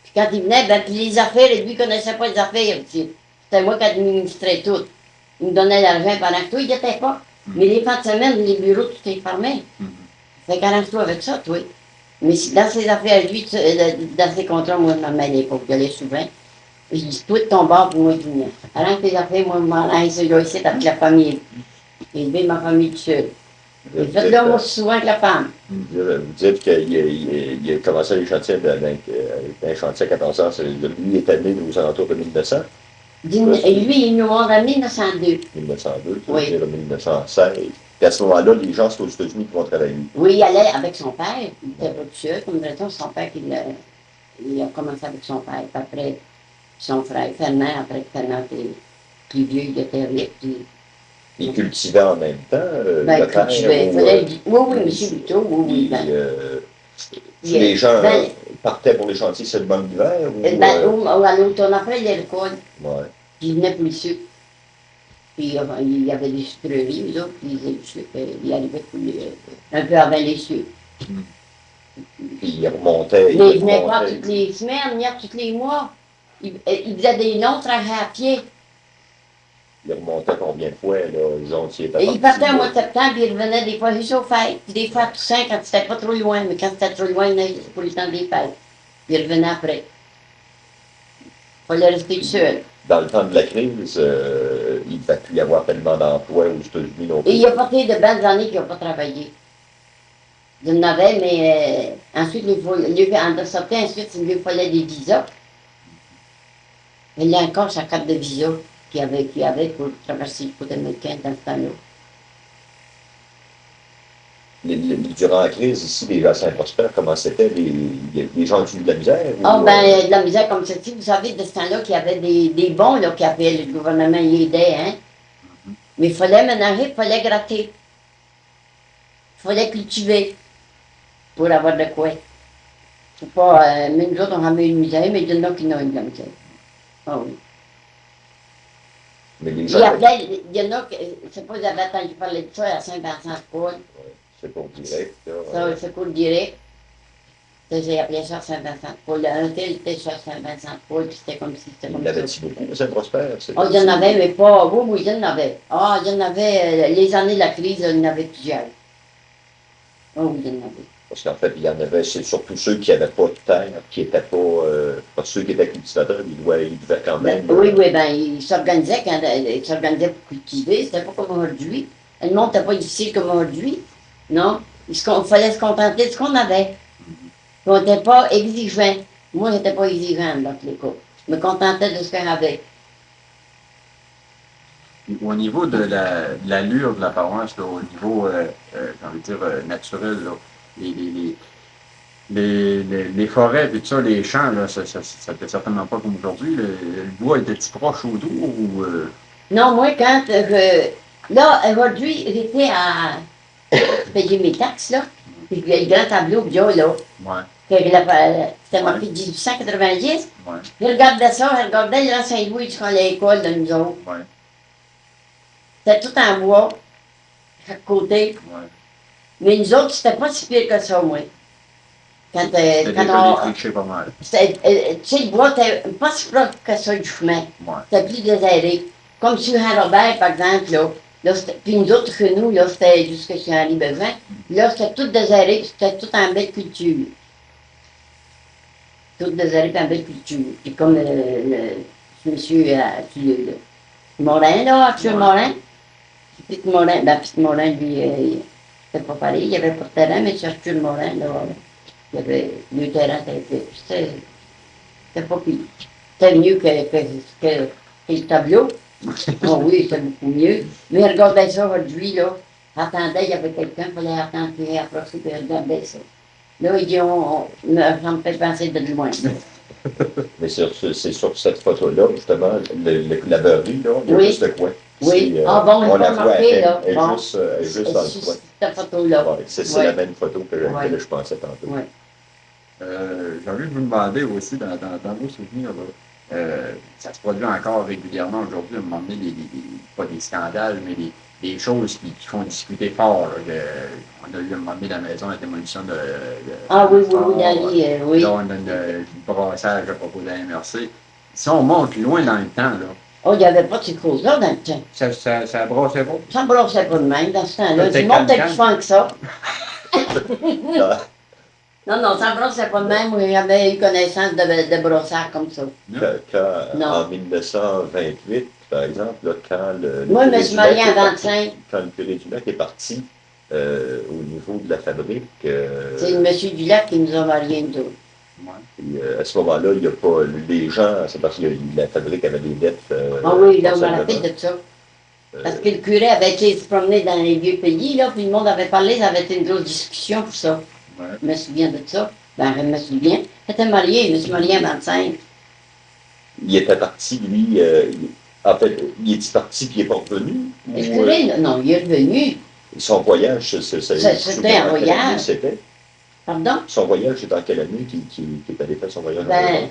Puis quand il venait, ben, puis les affaires, lui, il ne connaissait pas les affaires. C'était moi qui administrais tout. Il me donnait l'argent pendant que toi, il n'était pas. Mais les fins de semaine, les bureaux, tout est fermé. Fait qu'arrange-toi avec ça, toi. Mais dans ses affaires, lui, dans ses contrats, moi, je m'en mêlais pas. Je l'ai souvent. Je dis, toi de ton bord, puis moi, du mien. Arrange tes affaires, moi, je m'en arrange ça, là, ici, avec la famille. J'ai élevé ma famille toute seule. J'ai fait là, moi, souvent que la femme. Vous dites qu'il a commencé les chantiers dans un chantier à 14 ans. Lui, il est né aux alentours de 1900. Et lui, il nous a en 1902. 1902, Oui. c'est-à-dire 1916. Puis à ce moment-là, les gens sont aux États-Unis qui vont travailler. Oui, il allait avec son père. Il était pas tout seul. Comme dirait-on, son père, il a commencé avec son père. Puis après, son frère Fernand, après que Fernand était plus vieux, il était riche. Ils cultivaient en même temps Ben, le terre. cultivait. Oui, M. Buteau, oui. Les gens partaient pour les chantiers seulement l'hiver? Ou à l'automne, après, il récolte. Ouais. Puis il venait pour le sucre. Puis il y avait des sucreries, eux autres, puis ils faisaient du sucre. Il arrivait un peu avant les sucres. Puis il remontait. Mais il venait pas toutes les semaines, il venait tous les mois. Il faisait des longs trajets à pied. Il remontait combien de fois, là, disons, s'il était Il partait au mois de septembre, puis il revenait des fois juste aux fêtes, puis des fois à Toussaint quand c'était pas trop loin, mais quand c'était trop loin, il venait pour le temps des fêtes. Puis il revenait après. Il fallait rester seul. Dans le temps de la crise, il ne devait plus y avoir tellement d'emplois aux États-Unis non plus. Et il a porté de belles années qu'il n'a pas travaillé. Il en avait, mais ensuite, en sortant, ensuite, il lui fallait des visas. Il a encore sa carte de visa qu'il avait pour traverser le côté américain dans ce temps-là. Durant la crise, ici, les gens Saint-Prosper, comment c'était? Les gens ont eu de la misère? Ah, ben, de la misère comme celle-ci, vous savez, de ce temps-là, qu'il y avait des bons, là, qui avaient, le gouvernement y aidait, hein. Mais il fallait ménager, il fallait gratter. Il fallait cultiver pour avoir de quoi. C'est pas, mais nous autres, on a eu une misère, mais il y en a qui n'ont eu de la misère. Ah oui. Mais les Il gens... y en a, c'est pas, j'avais entendu parler de ça à Saint-Vincent-de-Paul. C'est pour direct, là. Ça, c'est pour le direct. J'ai appelé ça Saint-Vincent-de-Paul. Un tel était sur Saint-Vincent-de-Paul, puis c'était comme si c'était comme Il y avait-tu beaucoup de Saint-Prosper? Oh, il y en avait, mais pas. Oui, il y en avait. Ah, il y en avait, les années de la crise, il y en avait plusieurs. Oh, oui, il y en avait. Parce qu'en fait, il y en avait, c'est surtout ceux qui n'avaient pas de terre, qui n'étaient pas ceux qui étaient cultivateurs, ils devaient quand Ben, même. oui, oui, ben, ils s'organisaient quand ils s'organisaient pour cultiver. C'était pas comme aujourd'hui. Le monde n'était pas difficile comme aujourd'hui. Non. Il fallait se contenter de ce qu'on avait. On n'était pas exigeant. Moi, je n'étais pas exigeante dans tous les cas. Je me contentais de ce qu'on avait. Au niveau de l'allure de la paroisse, là, au niveau, j'ai envie de dire, naturel, là, les, les, les, les forêts, puis tout ça, les champs, là, ça n'était certainement pas comme aujourd'hui. Le bois était-il proche autour ou. Non, moi, quand là, aujourd'hui, j'étais à payer mes taxes, là. Puis il y a le grand tableau bio, là. Ouais, C'était marqué 1890. ouais, Je regardais ça, je regardais le Saint-Louis jusqu'à l'école de nous autres. ouais, C'était tout en bois, chaque côté. ouais. Mais nous autres, c'était pas si pire que ça, moi. Quand, C'était quand déjà on. défriché pas mal. Tu sais, le bois était pas si proche que ça du chemin. Ouais, C'était plus désert. Comme sur Saint-Robert, par exemple, là. Puis nous autres, chez nous, là, c'était jusque chez Henri Besoin. Là, c'était tout désert, c'était tout en belle culture. Tout désert en belle culture. Puis comme monsieur Morin, là, Arthur Ouais. Morin. Puis Morin, ben, Pete Morin, lui, c'était pas pareil. Il n'y avait pas de terrain, mais Arthur Morin, là, il y avait deux terrains. C'était pas pire. C'était mieux que le tableau. Oh oui, c'était beaucoup mieux. Mais regardez ça aujourd'hui, là. Attendez, il y avait quelqu'un, il fallait attendre qu'il approche, puis regardez ça. Là, il dit, ça me fait penser de loin. Mais c'est sur cette photo-là, justement, la beurrerie, là, il y a Oui. juste le coin. Oui. C'est, Ah bon, on on la l'a voit à marqué, peine. là. Elle est Bon. juste dans le coin. Cette photo-là. Ouais, c'est Ouais. la même photo que Ouais. je pensais tantôt. Oui. J'ai envie de vous demander aussi, dans vos souvenirs, là, ça se produit encore régulièrement aujourd'hui, à un moment donné, pas des scandales, mais des choses qui font discuter fort. Là, on a eu à un moment donné la maison, la démolition de. Ah oui, oui, fort, oui, d'Ali, oui. Là, on a du brassage à propos de la MRC. Si on monte loin dans le temps, là, Oh, il n'y avait pas de ces choses-là dans le temps. ça brassait pas. Ça ne brossait pas de même dans ce temps-là. C'était Du monde était calme, plus fin que ça. Ah, Non, ça ne brossait pas de même. Moi, j'ai jamais eu connaissance de brossard comme ça. quand, Non. en 1928, par exemple, là, quand le Moi, je me curé suis du lac mariée est en parti- 25. quand le curé du lac est parti au niveau de la fabrique, C'est le monsieur du lac qui nous a mariés, nous autres. Ouais. puis, à ce moment-là, il n'y a pas les gens, c'est parce que la fabrique avait des dettes. Ah oui, là, je me considérables. rappelle de ça. Parce que le curé avait été se promener dans les vieux pays, là, puis le monde avait parlé, ça avait été une grosse discussion pour ça. Ouais. Je me souviens de ça. Ben, je me souviens. J'étais mariée, je me suis mariée à 25. Il était parti, lui, en fait, il est parti puis il n'est pas revenu. Et le Ou, curé, là, non, il est revenu. son voyage, C'était un voyage. C'était Pardon? son voyage, c'est en quelle année qui est allé faire son voyage en Ben, Europe?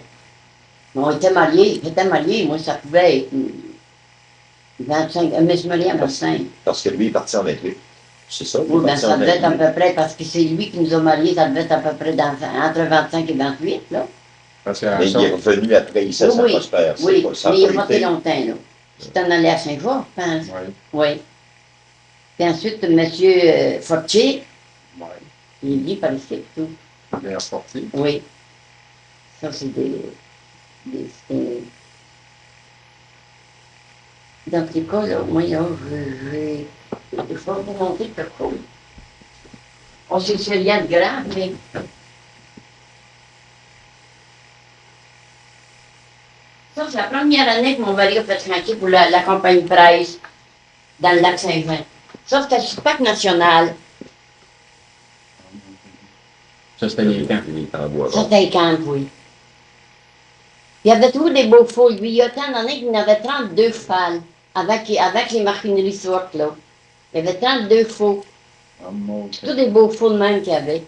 on était mariés. J'étais mariée, moi, ça pouvait être 25. Je me suis mariée à 25. Parce que lui est parti en 28. C'est ça? Il est Oui, ben, parti ça en devait être à 28. peu près, parce que c'est lui qui nous a mariés, ça devait être à peu près entre 25 et 28, là. Parce que Mais il est revenu après ici à Oui, Saint-Prosper. Oui, Ça a mais il n'a pas pas été été. longtemps, là. C'est en allé à Saint-Jean, je pense. Ouais, Oui. Puis ensuite, M. Fortier, ouais. il est venu par ici, tout. L'air sportif. Oui. Ça, c'est c'était- Dans ces cas, là, moi, là, je vais vous montrer quelque chose. On sait que c'est rien de grave, mais. Ça, c'est la première année que mon mari a fait chantier pour la compagnie Price dans le lac Saint-Jean. Ça, c'était sur le parc national. Ça, c'était les camps. Il est en bois. Ça, c'était un camp, oui. Il y avait toujours des beaux faux. Lui, il y a tant d'années qu'il y en avait 32 chevals avec les machineries sortes, là. Il y avait 32 faux. Ah, mon Tous Dieu. des beaux faux de même qu'il y avait.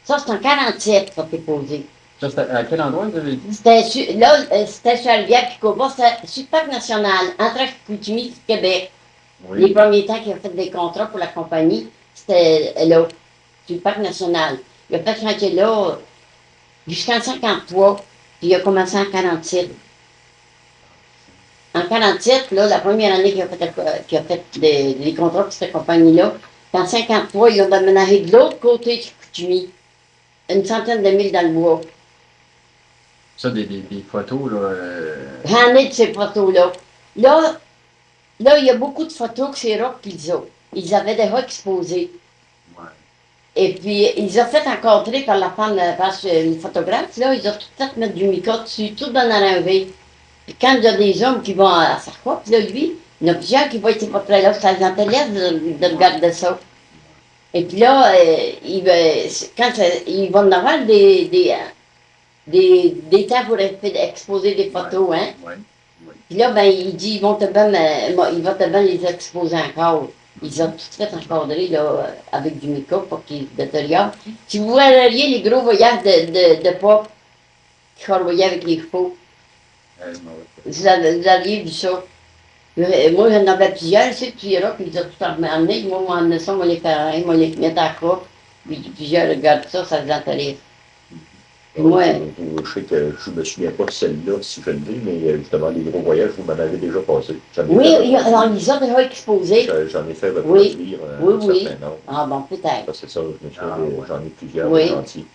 Ça, c'est en 47, ça s'est posé. Ça, c'était à quel endroit vous avez dit? C'était sur la rivière Picoba, c'était sur le parc national, entre Chicoutimi et Québec. Les Oui. premiers temps qu'il a fait des contrats pour la compagnie, c'était là, sur le parc national. Il a fait chantier là jusqu'en 53, puis il a commencé en 47. En 47, là, la première année qu'il a fait des contrats pour cette compagnie-là, En 1953, ils ont déménagé de l'autre côté de Chicoutimi, une centaine de milles dans le bois. Ça, des photos, là. J'en ai de ces photos-là. Là, il y a beaucoup de photos que c'est rock qu'ils ont. Ils avaient déjà exposé. Ouais. Et puis, ils ont fait encadrer par la femme, par le photographe, là, ils ont tout fait mettre du mica dessus, tout dans la revue. Puis quand il y a des hommes qui vont à sa croix, puis là, lui, il y en a plusieurs qui voient ces portraits-là, ça les intéresse de regarder ça. Et puis là, ils vont en avoir des temps pour exposer des photos, hein. Ouais. Ouais. Puis là, ben, il dit, ils vont te bien les exposer encore. Ils ont tout fait encadrer, là, avec du mica pour qu'ils détériorent. Si vous voyez les gros voyages de pop qui corvoyaient avec les chevaux, vous aviez vu ça. Moi, j'en avais plusieurs, c'est plusieurs, puis ils ont tout emmené. Moi, on emmenait ça, on les fait, on les mettait à croix. Puis plusieurs regardent ça, ça les intéresse. Ouais. Je sais que je me souviens pas de celle-là, si je le dis, mais justement, les gros voyages, vous m'en avez déjà passé. Oui, alors, ils ont déjà exposé. J'en ai fait reproduire Oui. certain nombre. Ah bon, peut-être. C'est ça, j'en ai plusieurs Oui. entiers.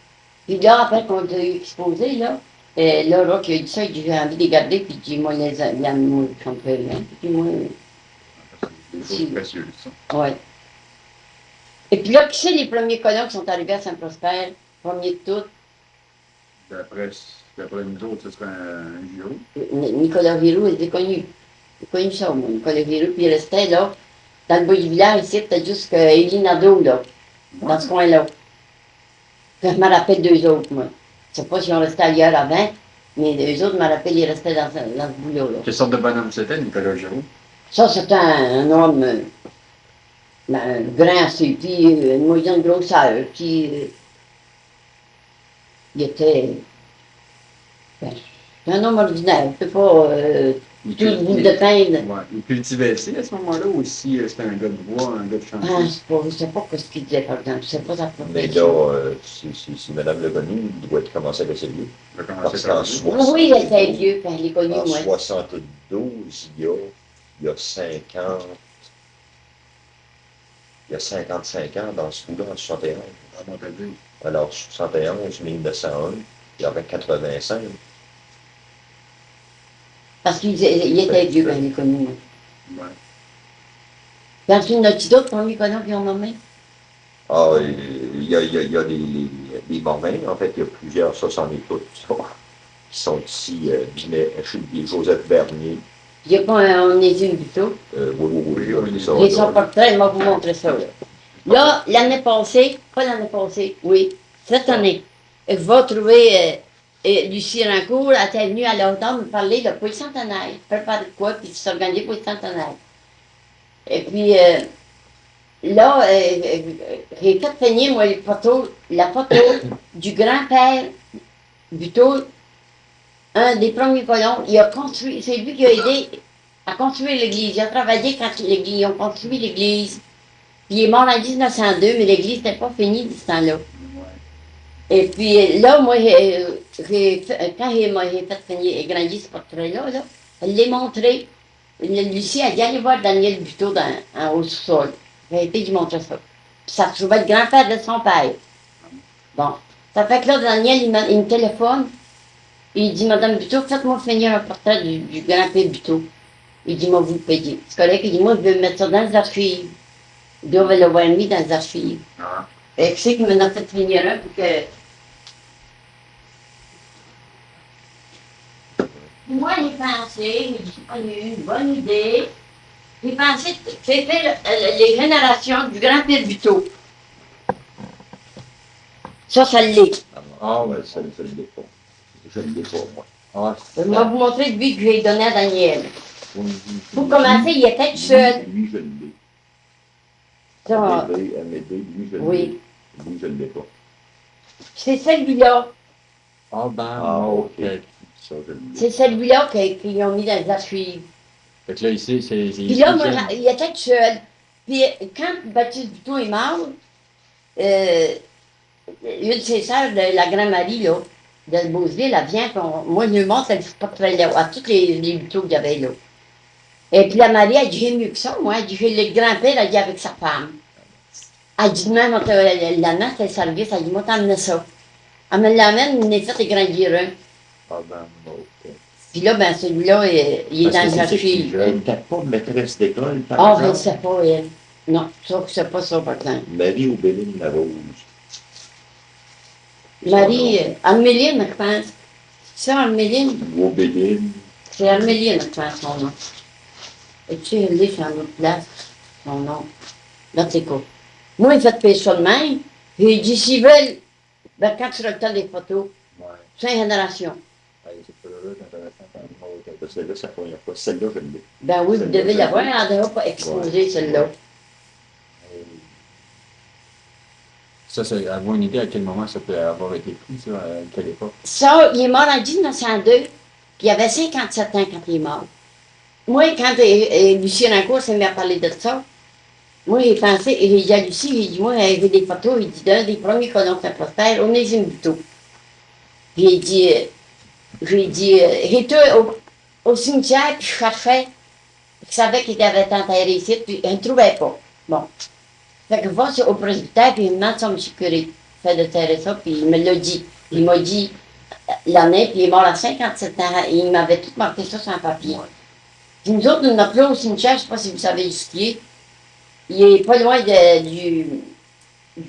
Puis là, après qu'on a eu exposé, là, là, Rock, il a dit ça, il dit, j'ai envie de les garder, puis il dit, moi, les animaux, je ne fais rien. Puis moi, C'est précieux, ça. ouais. Et puis là, qui c'est les premiers colons qui sont arrivés à Saint-Prosper? Premier de tout, D'après nous autres, ce serait un Giro. Nicolas Giroux, il était connu. Il a connu ça, moi, Nicolas Giroux, puis il restait là, dans le bas du village, ici, c'était juste Élie Nadeau, là, dans ce coin-là. Puis je me rappelle d'eux autres, moi. Je ne sais pas si on restait ailleurs avant, mais eux autres, je me rappelle, ils restaient dans ce boulot-là. Quelle sorte de bonhomme c'était, Nicolas Giro? Ça, c'était un homme grand, puis une moyenne grosseur, puis il était. Ben, c'est un homme ordinaire, c'est pas tout le bout de peine. Ouais. Il cultivait ici à ce moment-là ou aussi c'était un gars de bois, un gars de chantier? Je ne sais pas ce qu'il disait, par exemple, je ne sais pas sa Mais profession. là, si Mme Legoni doit être commencé avec ses vieux. Parce qu'en Oui, il était vieux quand il est connu, en moi. 72, il y a 50. Il y a 55 ans dans ce coup-là, en 71. Alors, 71, 1901, il y avait 85. Parce qu'il était vieux quand il est connu, moi. Ouais. Puis ensuite, il y en a-t-il d'autres premiers colons qui ont nommé? Ah, il y a des Morvains, en fait, il y a plusieurs, ça, c'en est toutes, ça, qui sont ici, Joseph Bernier. Il n'y a pas un Onésime Buteau. Oui, ça. J'ai son portrait, il m'a vous montrer ça. Là, l'année passée, pas l'année passée, oui, cette année, je vais trouver Lucie Rancourt, elle était venue à l'automne me parler de pour le centenaire. Préparer quoi, puis s'organiser pour le centenaire. Et puis, là, j'ai fait peigner, moi, la photo du grand-père Buteau, un des premiers colons. Il a construit, c'est lui qui a aidé à construire l'église. Il a travaillé quand ils ont construit l'église. Puis il est mort en 1902, mais l'église n'était pas finie de ce temps-là. Et puis là, moi, quand j'ai fait finir et grandir ce portrait-là, là, je l'ai montré. Lucie a dit, allez voir Daniel Buteau en haut sous-sol. J'ai été lui montrer ça. Puis ça trouvait le grand-père de son père. Bon. Ça fait que là, Daniel, il me téléphone. Il dit, Madame Buteau, faites-moi finir un portrait du grand-père Buteau. Il dit, moi, vous le payez. C'est correct. Il dit, moi, je vais mettre ça dans les archives. Il doit l'avoir mis dans les archives. Ah. Et tu sais qu'il m'en a fait finir un pour que. Moi, j'ai pensé, j'ai eu une bonne idée. J'ai pensé, j'ai fait les générations du grand-père Buteau. Ça l'est. Ah, ouais, ça ne l'est pas. Je ne l'ai pas, moi. Ah, Je vais vous montrer lui que j'ai donné à Daniel. Oui, Pour commencer, il était tout seul. Lui, je l'ai. Ça, MD, lui, je l'ai. oui. Lui, je ne l'ai pas. C'est celui-là. Ah, ben, Ah, ok. Ça, je l'ai. C'est celui-là qu'ils ont mis dans les archives. Fait que là, ici, c'est. Puis là, moi, il était tout seul. Puis quand Baptiste Buteau est mort, une de ses sœurs, la Grand-Marie, là, de Beauceville, elle vient, moi, je lui montre, elle ne pas très là, à tous les Buteaux qu'il y avait là. Et puis la Marie, elle dit, j'ai mieux que ça, moi. Elle dit, j'ai le grand-père, elle dit, avec sa femme. Elle dit, même, la mère, c'était le service, elle dit, moi, t'emmener ça. Elle me l'amène, il est fait et grandir. Ah ben, ok. Puis là, ben, celui-là, il est Parce dans que le c'est ça qui chercher. jeune. T'as pas de maîtresse d'école, par Ah, je ne exemple? sais pas, elle. Non, ça, c'est pas ça, par exemple. Marie ou Béline Larose? C'est son Marie, nom. Alméline, je pense. C'est ça, Alméline? Ou Béline. C'est Alméline, je pense, son nom. Et tu sais, elle est sur une autre place, son nom. Là, c'est quoi? Moi, il fait payer ça de même. Puis il dit, s'ils veulent, ben, quand tu auras le temps des photos, Ouais. 5 générations. C'est pas là, c'est intéressant. Parce que là, c'est la première fois. Celle-là, je l'ai. Ben oui, vous Celle-là, devez je l'avoir, l'ai. elle n'aura pas exposé, Ouais. celle-là. Ouais. Ça, c'est avoir une idée à quel moment ça peut avoir été pris, ça, à quelle époque? Ça, il est mort en 1902, puis il avait 57 ans quand il est mort. Moi, quand Lucien Rancourt s'est mis à parler de ça, moi, j'ai pensé, et j'ai dit à Lucie, j'ai dit, moi, j'ai vu des photos, il dit, d'un des premiers colons de Saint-Prosper, on est une buteau. Puis j'ai dit, j'étais au cimetière, puis je cherchais, je savais qu'il avait été enterré ici, puis je ne trouvais pas. Bon. Fait que je vais au presbytère, puis il me demande son monsieur curé, fait de terrer ça, puis il me l'a dit. Il m'a dit l'année, puis il est mort à 57 ans, et il m'avait tout marqué ça sur un papier. Puis nous autres, nous appelons au cimetière, je ne sais pas si vous savez où il est. Il est pas loin du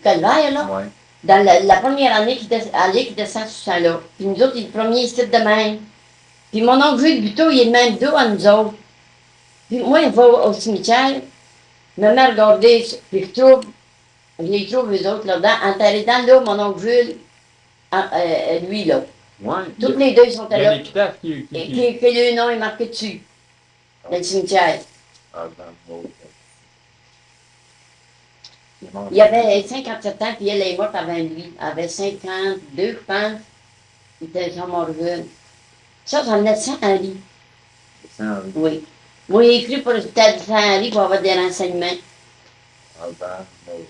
calvaire, là. Ouais. Dans la première année qui descend sur ça là. Puis nous autres, il est le premier ici de même. Puis mon oncle Jules Buteau, il est le même dos à nous autres. Puis moi, il va au cimetière, me met à regarder, puis je les trouve, eux autres, là-dedans, enterrés dans l'eau, mon oncle Jules, lui, là. Ouais. Toutes les deux sont Il y a là. l'épitaphe Et que le nom est marqué dessus, dans le cimetière. Ah ben, ok. Il avait 57 ans, puis elle est morte avant lui. Elle avait 52, je pense. Il était sur Morville. Ça venait de Saint-Henri. Saint-Henri. Oui. Moi, j'ai écrit pour l'hôpital de Saint-Henri pour avoir des renseignements. Ah ben, ok.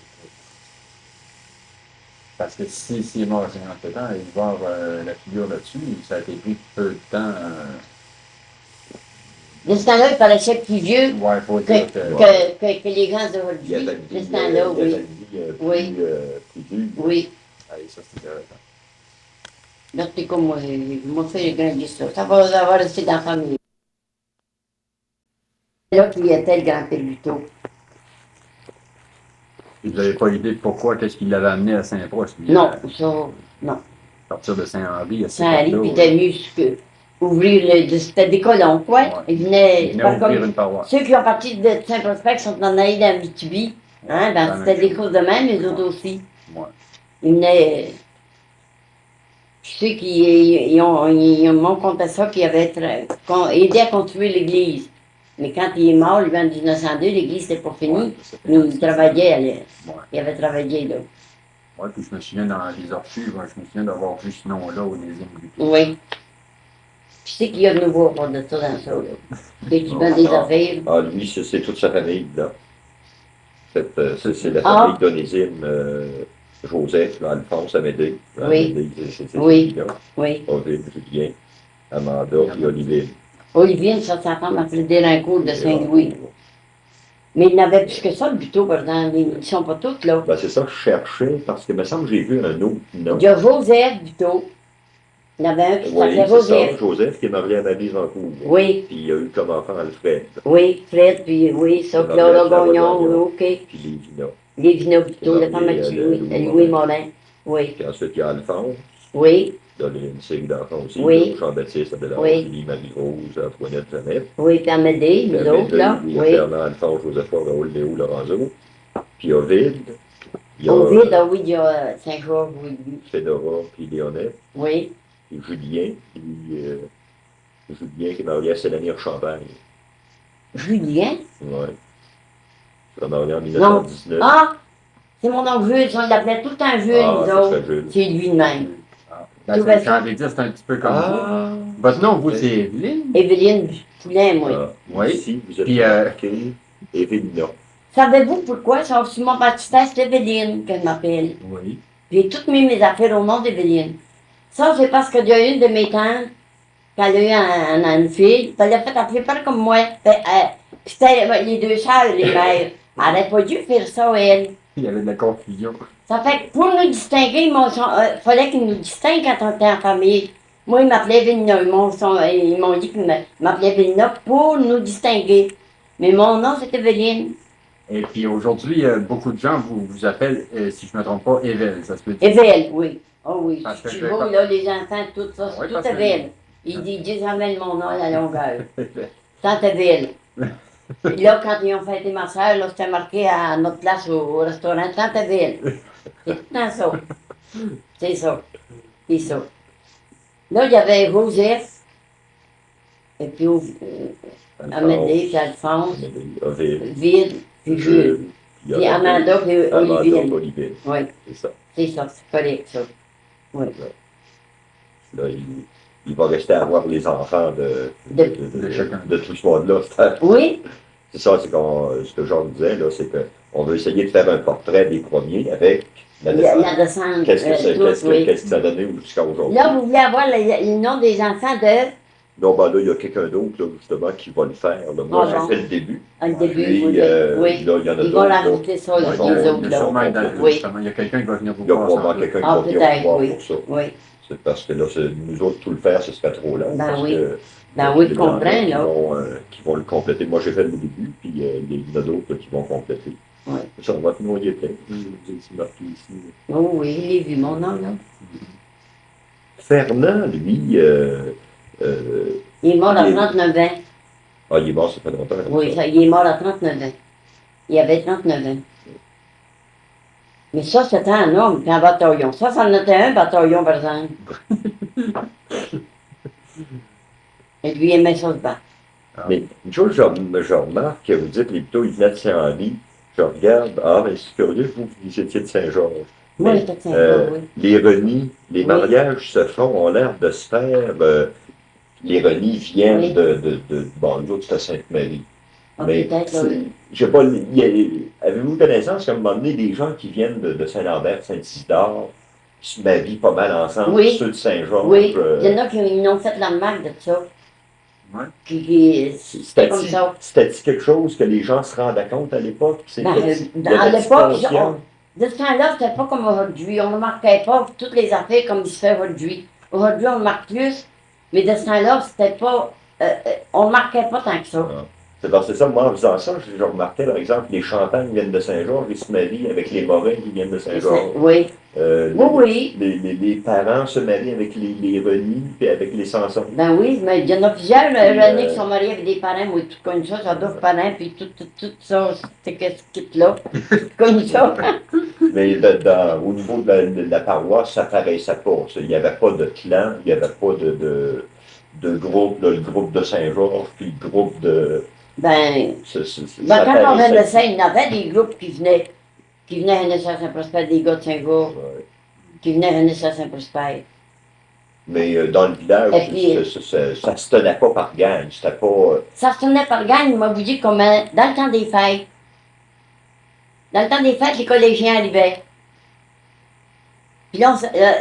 Parce que s'il est mort à 57 ans, il va avoir la figure là-dessus, ça a été pris peu de temps. De ce temps-là, il paraissait plus vieux Ouais, il faut que, dire que les gens d'aujourd'hui. Il y avait une De vie, ce temps-là, il y avait oui. une vie Oui. plus dure. Oui. Allez, ça c'est intéressant. Là, c'est comme moi, moi, fait grandir ça. Ça va rester dans la famille. C'est là qu'il était le grand-père Buteau. Vous n'avez pas idée de pourquoi, qu'est-ce qui l'avait amené à Saint-Prost? Lui, Non, à ça, non. partir de Saint-Henri, à Saint-Henri, puis était venu ouvrir c'était des colons, quoi. Ouais. Ils venaient, il venait pas ouvrir comme une paroisse. ceux qui ont parti de Saint-Prosper, qui sont en allés dans Abitibi, hein, ben, la c'était même des chose. choses de même, les autres aussi. Ouais. Ils venaient, je sais qu'ils m'ont conté ça, qu'ils avaient aidé à construire l'église. Mais quand il est mort, lui, en 1902, l'église n'était pas finie. Ouais, c'était Nous, il ainsi. travaillait, Ouais. il avait travaillé là. Ouais, puis je me souviens dans les archives, je me souviens d'avoir vu ce nom-là au deuxième but. Oui. Je sais qu'il y a de nouveau à part de ça dans ça, là. Et qui vend des affaires. Ah, lui, c'est toute sa famille, là. C'est la Ah. famille d'Onésime Joseph, là, Alphonse, Amédée. Oui. Amédée, c'est Oui. là. Oui. Ovide, Julien, Amanda, puis Olivier. Olivier, ça, sa femme a fait des Délincourt de Saint-Louis. Mais il n'avait plus que ça, le buteau, par exemple. Ils ne sont pas tous là. Ben, c'est ça que je cherchais, parce que il me semble que j'ai vu un autre nom. Il y a Joseph Buteau. Il y en avait un qui Oui, s'appelait c'est Joseph. ça, Joseph, qui est marié à Marie Zancourt. Oui. Puis il a eu comme enfant Alfred. Oui, Fred, puis oui, ça, Le Claude mariage Gagnon, Gagnon. oui, OK. Puis Lévina. Lévina Buteau, la femme à marié à Louis Morin. Oui. Puis ensuite, il y a Alphonse. Oui. Il y a une série d'enfants aussi. Oui. Jean-Baptiste, Adélard, Oui. Julie, Marie-Rose, Antoinette, Jeannette. Oui, puis Amédée, nous autres, là. Il y a Oui. Fernand, Alphonse, Joseph, Raoul, Léo, Lorenzo. Puis il y a Ovide. Il y a Ovide, ah oui, il y a Saint-Georges, oui, lui. Fédora, puis Léonette. Oui. Puis Julien. Puis Julien qui est marié à Célanie Champagne. Julien? Oui. Il est marié en 1919. Ah! C'est mon oncle Jules, on l'appelait tout le temps Jules, Ah, nous ça autres. serait Jules. C'est lui-même. Ah. Tout Ben, va ça. quand j'ai dit, c'est un petit peu comme vous. Ah! Votre nom, vous, c'est Evelyne? Evelyne Poulain, moi. Ah, Oui. Ici, vous êtes Puis, marqué Évélina. Savez-vous pourquoi? Sur mon baptistère, c'est Evelyne que je m'appelle. Oui. J'ai toutes mis mes affaires au nom d'Evelyne. Ça, c'est parce qu'il y a une de mes tantes, qu'elle a eu une fille, puis elle a fait appeler pareil comme moi. C'était les deux sœurs, les mères. Elle n'aurait pas dû faire ça, elle. Il y avait de la confusion. Ça fait que pour nous distinguer, fallait qu'ils nous distinguent quand on était en famille. Moi, ils m'appelaient Villeneuve. Ils m'ont dit qu'ils m'appelaient Villeneuve pour nous distinguer. Mais mon nom, c'était Véline. Et puis aujourd'hui, beaucoup de gens vous appellent, si je ne me trompe pas, Evel. Ça se peut dire. Evel, oui. Oh oui. Parce que Tu je- vois, là, les enfants, tout ça, Oui, c'est parce tout que- Evel. Ils disent jamais mon nom à la longueur. Tante Evel. Puis là, quand ils ont fêté ma soeur, là, c'était marqué à notre place au restaurant Tante Evel. C'est tout le temps ça. C'est ça. C'est ça. Là, il y avait Joseph, et puis Amédée, puis Alphonse, Ovile, Vide, puis Jules. Puis Amanda, puis Olivier. Olivier. Oui, C'est ça. c'est ça, c'est correct, ça. Oui. Là, il va rester à voir les enfants De chacun. de tout ce monde-là. Oui, C'est ça, c'est ce que Jean disait, là, c'est qu'on veut essayer de faire un portrait des premiers avec la descente. la descente. Qu'est-ce oui. que ça a donné jusqu'à aujourd'hui? Là, vous voulez avoir le nom des enfants de. Non, ben là, il y a quelqu'un d'autre, là, justement, qui va le faire. Là. Moi, Ah, bon. j'ai fait le début. Au début, Puis, oui. Oui. là, il y en a Ils d'autres. vont là. rajouter ça, Ils les vont- autres, Il y a là. sûrement être dans le Oui. justement. Il y a quelqu'un qui va venir vous Il y a voir. probablement ça. quelqu'un qui Ah, va venir peut-être, voir oui. pour ça. Oui. C'est parce que là, nous autres, tout le faire, ce serait trop lent. Ben parce oui. que, Ben oui, je il y en a comprends, là. qui vont le compléter. Moi, j'ai fait le début, puis il y en a d'autres là, qui vont compléter. Oui. Ça va te noyer plein. C'est marqué ici. Oh oui, je l'ai vu, mon nom, là. Fernand, lui, Il est mort à Il est- 39 ans. ah, il est mort, ça fait longtemps. comme Oui, ça. il est mort à 39 ans. Il avait 39 ans. Mais ça, c'était un homme, puis un bataillon. Ça en était un bataillon, par exemple. Et lui, il aimait ça se battre. Mais une chose, je remarque que vous dites, les plutôt, il venait de Saint-Henri. Je regarde, ah, mais c'est curieux, vous étiez de Saint-Georges. Moi, Mais, j'étais sympa, oui. Les renies, les Oui. mariages se font, ont l'air de se faire. Les renies viennent Oui. bon, nous autres, c'était Sainte-Marie. Ah, Mais, peut-être, oui. je sais pas, avez-vous connaissance qu'à un moment donné, des gens qui viennent de Saint-Lambert, Saint-Isidore, qui se marient pas mal ensemble, Oui. ceux de Saint-Georges? Oui, il y en a qui ont fait la marque de ça. Ouais. C'était comme ça. C'était-tu quelque chose que les gens se rendaient compte à l'époque? Ben, Il y à avait-tu l'époque, conscience? de ce temps-là, c'était pas comme aujourd'hui. On ne marquait pas toutes les affaires comme il se fait aujourd'hui. Aujourd'hui, on marque plus, mais de ce temps-là, c'était pas. On ne marquait pas tant que ça. C'est parce que ça, moi, en faisant ça, je remarquais, par exemple, les Champagnes viennent de Saint-Georges, ils se marient avec les Morins qui viennent de Saint-Georges. Oui. Oui, oui. Les parents se marient avec les Renies puis avec les Sanson. Ben oui, mais il y en a plusieurs, Puis, René, qui sont mariés avec des parents, moi, tout connu ça, j'adore parents, puis tout ça, c'était ce kit-là. Tout connu ça. Mais au niveau de la paroisse, ça paraissait pas. Il n'y avait pas de clan, il n'y avait pas de groupe, le groupe de Saint-Georges, puis le groupe de. Ben, Ça quand on venait de paraissait. ça, il y en avait des groupes qui venaient à Renaissance Saint-Prosper, des gars de Saint-Gour, Ouais. qui venaient à Renaissance Saint-Prosper. Mais dans le village, Et puis- ça se tenait pas par gang. C'était pas. Ça se tournait par gang, il m'a vous dit comment, dans le temps des fêtes. Dans le temps des fêtes, les collégiens arrivaient. Puis là,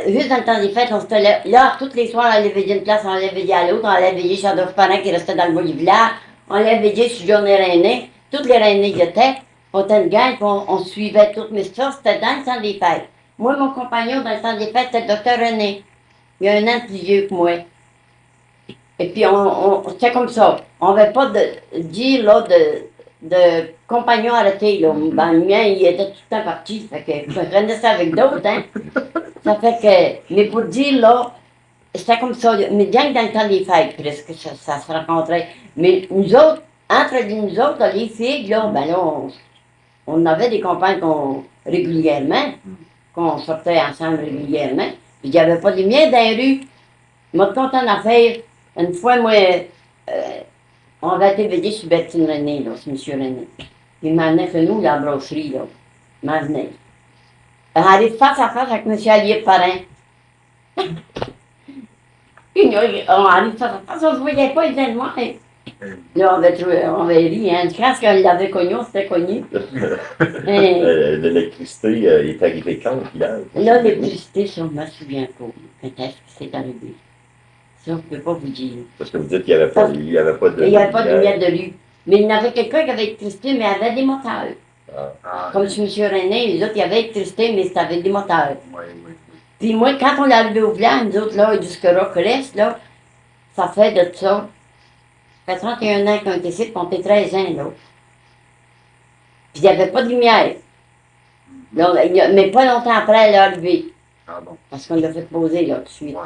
juste dans le temps des fêtes, on se tenait là, tous les soirs, on allait veiller une place, on allait veiller à l'autre, on allait veiller chez d'autres parents qui restaient dans le bois du village, on allait veiller sur journée René, toutes les René y étaient, on était une gang, puis on suivait tout, mais ça, c'était dans le temps des fêtes. Moi, mon compagnon, dans le temps des fêtes, c'était le docteur René. Il y a un an plus vieux que moi. Et puis, c'était comme ça. On n'avait pas de dire, là, de compagnon arrêté, là. Ben, le mien, il était tout le temps parti. Fait que je prenais ça avec d'autres, hein. Ça fait que, mais pour dire, là, c'était comme ça. Mais bien que dans le temps des fêtes, presque, ça se rencontrait. Mais nous autres, entre nous autres, là, les filles, là, ben là, on avait des compagnes régulièrement, qu'on sortait ensemble régulièrement. Puis il n'y avait pas de lumière dans les rues. Je me content d'en faire. Une fois, moi, on avait été veiller sur Bertine René, là, sur M. René. Puis il m'amenait chez nous, la brasserie, là. Il m'amenait. On arrive face à face avec M. Allier Parrain. Puis nous, on arrive face à face, on ne se voyait pas, il était noir. Là, on avait ri, hein. Quand on l'avait connu, on s'était connu. Et L'électricité est arrivée quand au village? là, l'électricité, ça, je ne me souviens pas. Quand est-ce que c'est arrivé? Ça, je ne peux pas vous dire. Parce que vous dites qu'il n'y avait pas de. Il n'y avait pas de lumière de rue. Mais il y avait quelqu'un qui avait l'électricité, mais il avait des moteurs. Ah, Ah, Comme chez M. René, les autres, il y avait électricité, mais c'était avec des moteurs. oui, oui. Puis moi, quand on est arrivé au village, nous autres, là, jusque Rock reste, là, ça fait de ça. Ça fait 31 ans qu'on était ici, puis on était 13 ans, là. Puis il n'y avait pas de lumière. Là, mais pas longtemps après, elle est arrivée. Ah bon. Parce qu'on l'a fait poser, là, tout de suite. Ouais.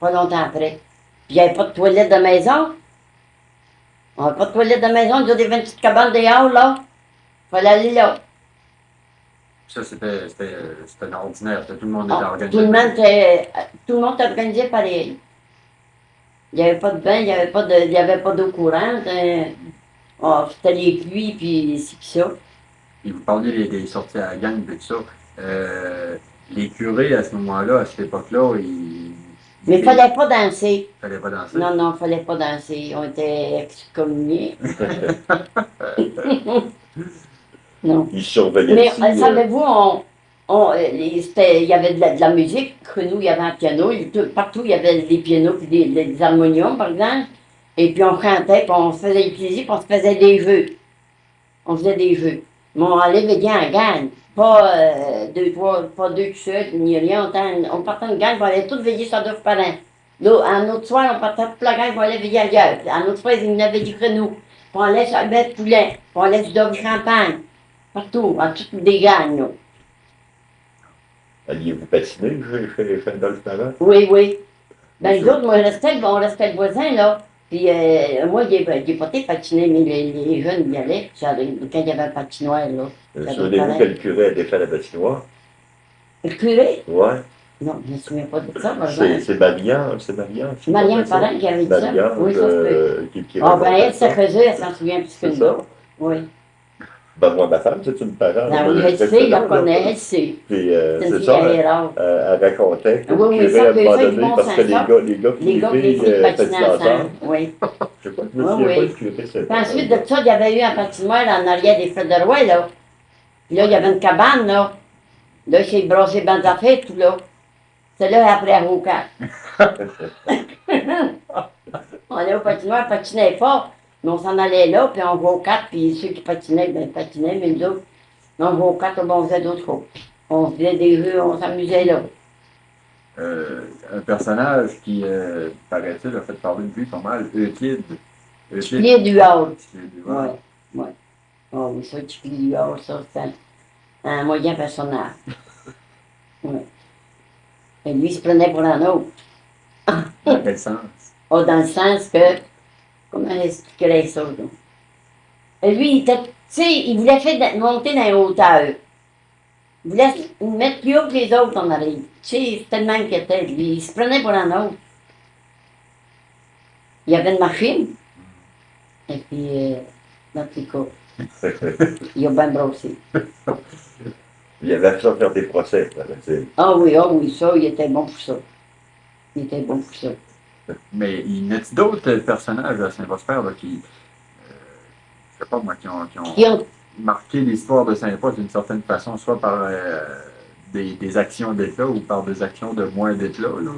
Pas longtemps après. Puis il n'y avait pas de toilette de maison. On n'avait pas de toilette de maison, nous avons des petites cabanes dehors, là. Il fallait aller là. Ça, c'était ordinaire. Tout le monde était Ah, organisé. tout le monde était organisé pareil. Il n'y avait pas de bain, il n'y avait pas d'eau courante. C'était les pluies, puis ci, puis ça. Et vous parliez des sorties à la gang et tout ça. Les curés, à ce moment-là, à cette époque-là, Mais il ne fallait pas danser. fallait pas danser. Non, non, il ne fallait pas danser. On était excommuniés. Non. Ils surveillaient Mais aussi, savez-vous, il y avait de la musique, que nous, il y avait un piano, partout il y avait des pianos puis des harmoniums, par exemple. Et puis on chantait, puis on se faisait plaisir, puis on se faisait des jeux. On faisait des jeux. Mais on allait veiller en gang. Pas deux tout seuls, ni rien. On partait en gang, puis on allait tous veiller sur deux parents. Là, un autre soir, on partait toute la gang, puis on allait veiller ailleurs. Puis un autre soir, ils venaient veiller que nous. Puis on allait sur le bête poulet, puis on allait du double champagne. Partout, à toutes des gangs, là. alliez-vous patiner chez Adolphe Parent? Oui, oui. Ben, les autres, moi, on restait le voisin, là. Puis, moi, j'ai pas été patiner, mais les jeunes y allaient. Puis, quand il y avait un patinoire, là. Souvenez-vous que le curé a défait la patinoire? Le curé? Ouais. Non, je ne me souviens pas de ça, par exemple. C'est Marianne, c'est Marianne. Marianne Parent qui avait dit ça. Marianne, Oui, ça se peut. qui Ah, ben, racontait elle, ça ça. faisait, elle s'en souvient plus que C'est nous. ça. Oui. Ben, moi, ma femme, c'est une parent. Ben, oui, elle sait, il la connaît, elle sait. Puis, C'est une c'est fille ça, rare. elle racontait que Oui, le oui, curé, ça à un peut moment faire du donné, bon parce que sens, ça. les gars puis Les gars et les filles patinaient patinaient ensemble. ensemble. Oui. Je sais pas, je me Oui, souviens oui. pas du curé, c'est Puis ensuite de ça, il y avait eu un patinoire en arrière des Feux de Roi, là. Puis là, il y avait une cabane, là. Là, c'est brassé ben d'affaires, tout là. C'est là après à Rocat. On allait au patinoire, on patinait pas, mais on s'en allait là, puis on jouait aux cartes, puis ceux qui patinaient, ben patinaient, mais nous autres, on jouait aux cartes, ben, on faisait d'autres choses. On faisait des jeux, on s'amusait là. Un personnage qui, paraît-il, a fait parler de lui pas mal, Euclide. Chiplier du Hall. Euclide du Oui, Hall. oui. Oh oui, ça, Chiplier du Hall, ça, c'est un moyen personnage. Oui. Et lui, il se prenait pour un autre. Dans quel sens? Oh, dans le sens que, comment expliquerait ça, là? Et lui, il était, tu sais, il voulait faire monter dans les hauteurs. Il voulait se mettre plus haut que les autres en arrive. Tu sais, c'était le même qu'il était, lui. Il se prenait pour un autre. Il y avait une machine. Et puis, dans tous les cas, il a bien brossé. Il avait fait ça faire des procès, paraît-il. Ah oui, ça, il était bon pour ça. Il était bon pour ça. Mais il y en a d'autres personnages à Saint-Prosper là, qui, je sais pas moi, qui Qui ont ont, marqué l'histoire de Saint-Paul d'une certaine façon, soit par des actions d'État ou par des actions de moins d'État. Là.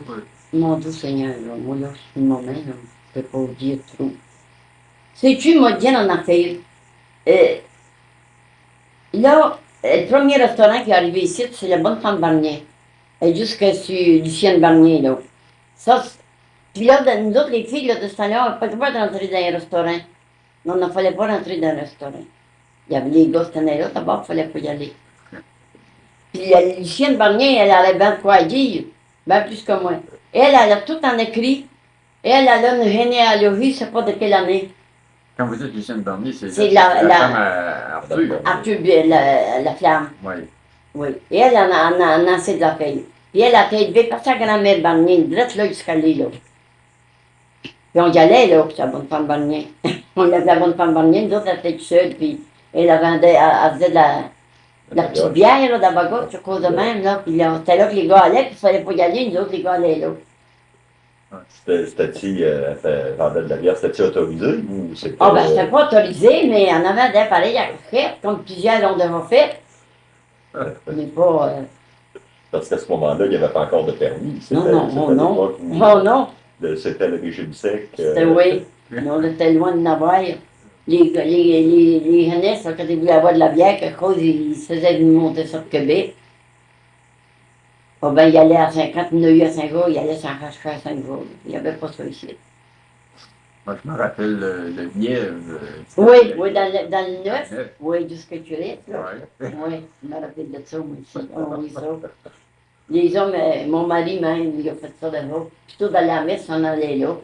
mon Dieu Seigneur, là, moi, là, c'est le moment, là, je ne peux pas vous dire trop. Sais-tu, moi, dire en affaire, là, le premier restaurant qui est arrivé ici, c'est la Bonne Femme Barnier. Et jusqu'à sur Lucienne Barnier, là. Ça, puis là, nous autres, les filles, là, de ce temps-là, on n'avait pas le droit d'entrer dans un restaurant. Non, il ne fallait pas rentrer dans un restaurant. Il y avait les gars qui tenaient là, d'abord, il ne fallait pas y aller. Puis Lucienne Barnier, elle avait bien quoi dire, bien plus que moi. Elle a tout en écrit. Elle a une généalogie, je ne sais pas de quelle année. Quand vous dites Lucienne Barnier, C'est la la- femme à Arthur. Arthur, la flamme. Oui. Oui. Et elle en a assez de la paye. Puis elle a été élevée par sa grand-mère Barnier, direct là jusqu'à là. Puis on y allait, là, c'est la Bonne Femme Barnier. On levait la Bonne Femme Barnier, nous autres, elle était toute seule, puis elle vendait, elle faisait de la petite bière, là, d'Abagot, à cause de même, là. Puis là, c'était là que les gars allaient, puis il fallait pas y aller, nous autres, les gars allaient là. C'était-tu, vendait de la bière, c'était-tu autorisé ou c'était... Ah, ben, c'était pas autorisé, mais on avait des pareils à faire, comme plusieurs l'ont déjà fait. Mais pas. Parce qu'à ce moment-là, il n'y avait pas encore de permis. Non, C'était- non, c'était oh à non. l'époque où Oh non, C'était le régime sec. c'était oui. On était loin de Navarre. les jeunesses, quand ils voulaient avoir de la bière, quelque chose, ils se faisaient monter sur le Québec. Bon, ben, il allait à 50, il y en a eu à Saint-Gaulle, il allait s'en racheter à Saint-Gaulle. Il n'y avait pas ça ici. Moi, je me rappelle le Lièvre. Oui, oui, dans le neuf, Neuf. oui, du squelette, là. Ouais. Oui, je me rappelle de ça, moi aussi. Oh, oui, ça. Les hommes, mon mari même, il a fait ça là-bas. Plutôt dans la messe, on allait là.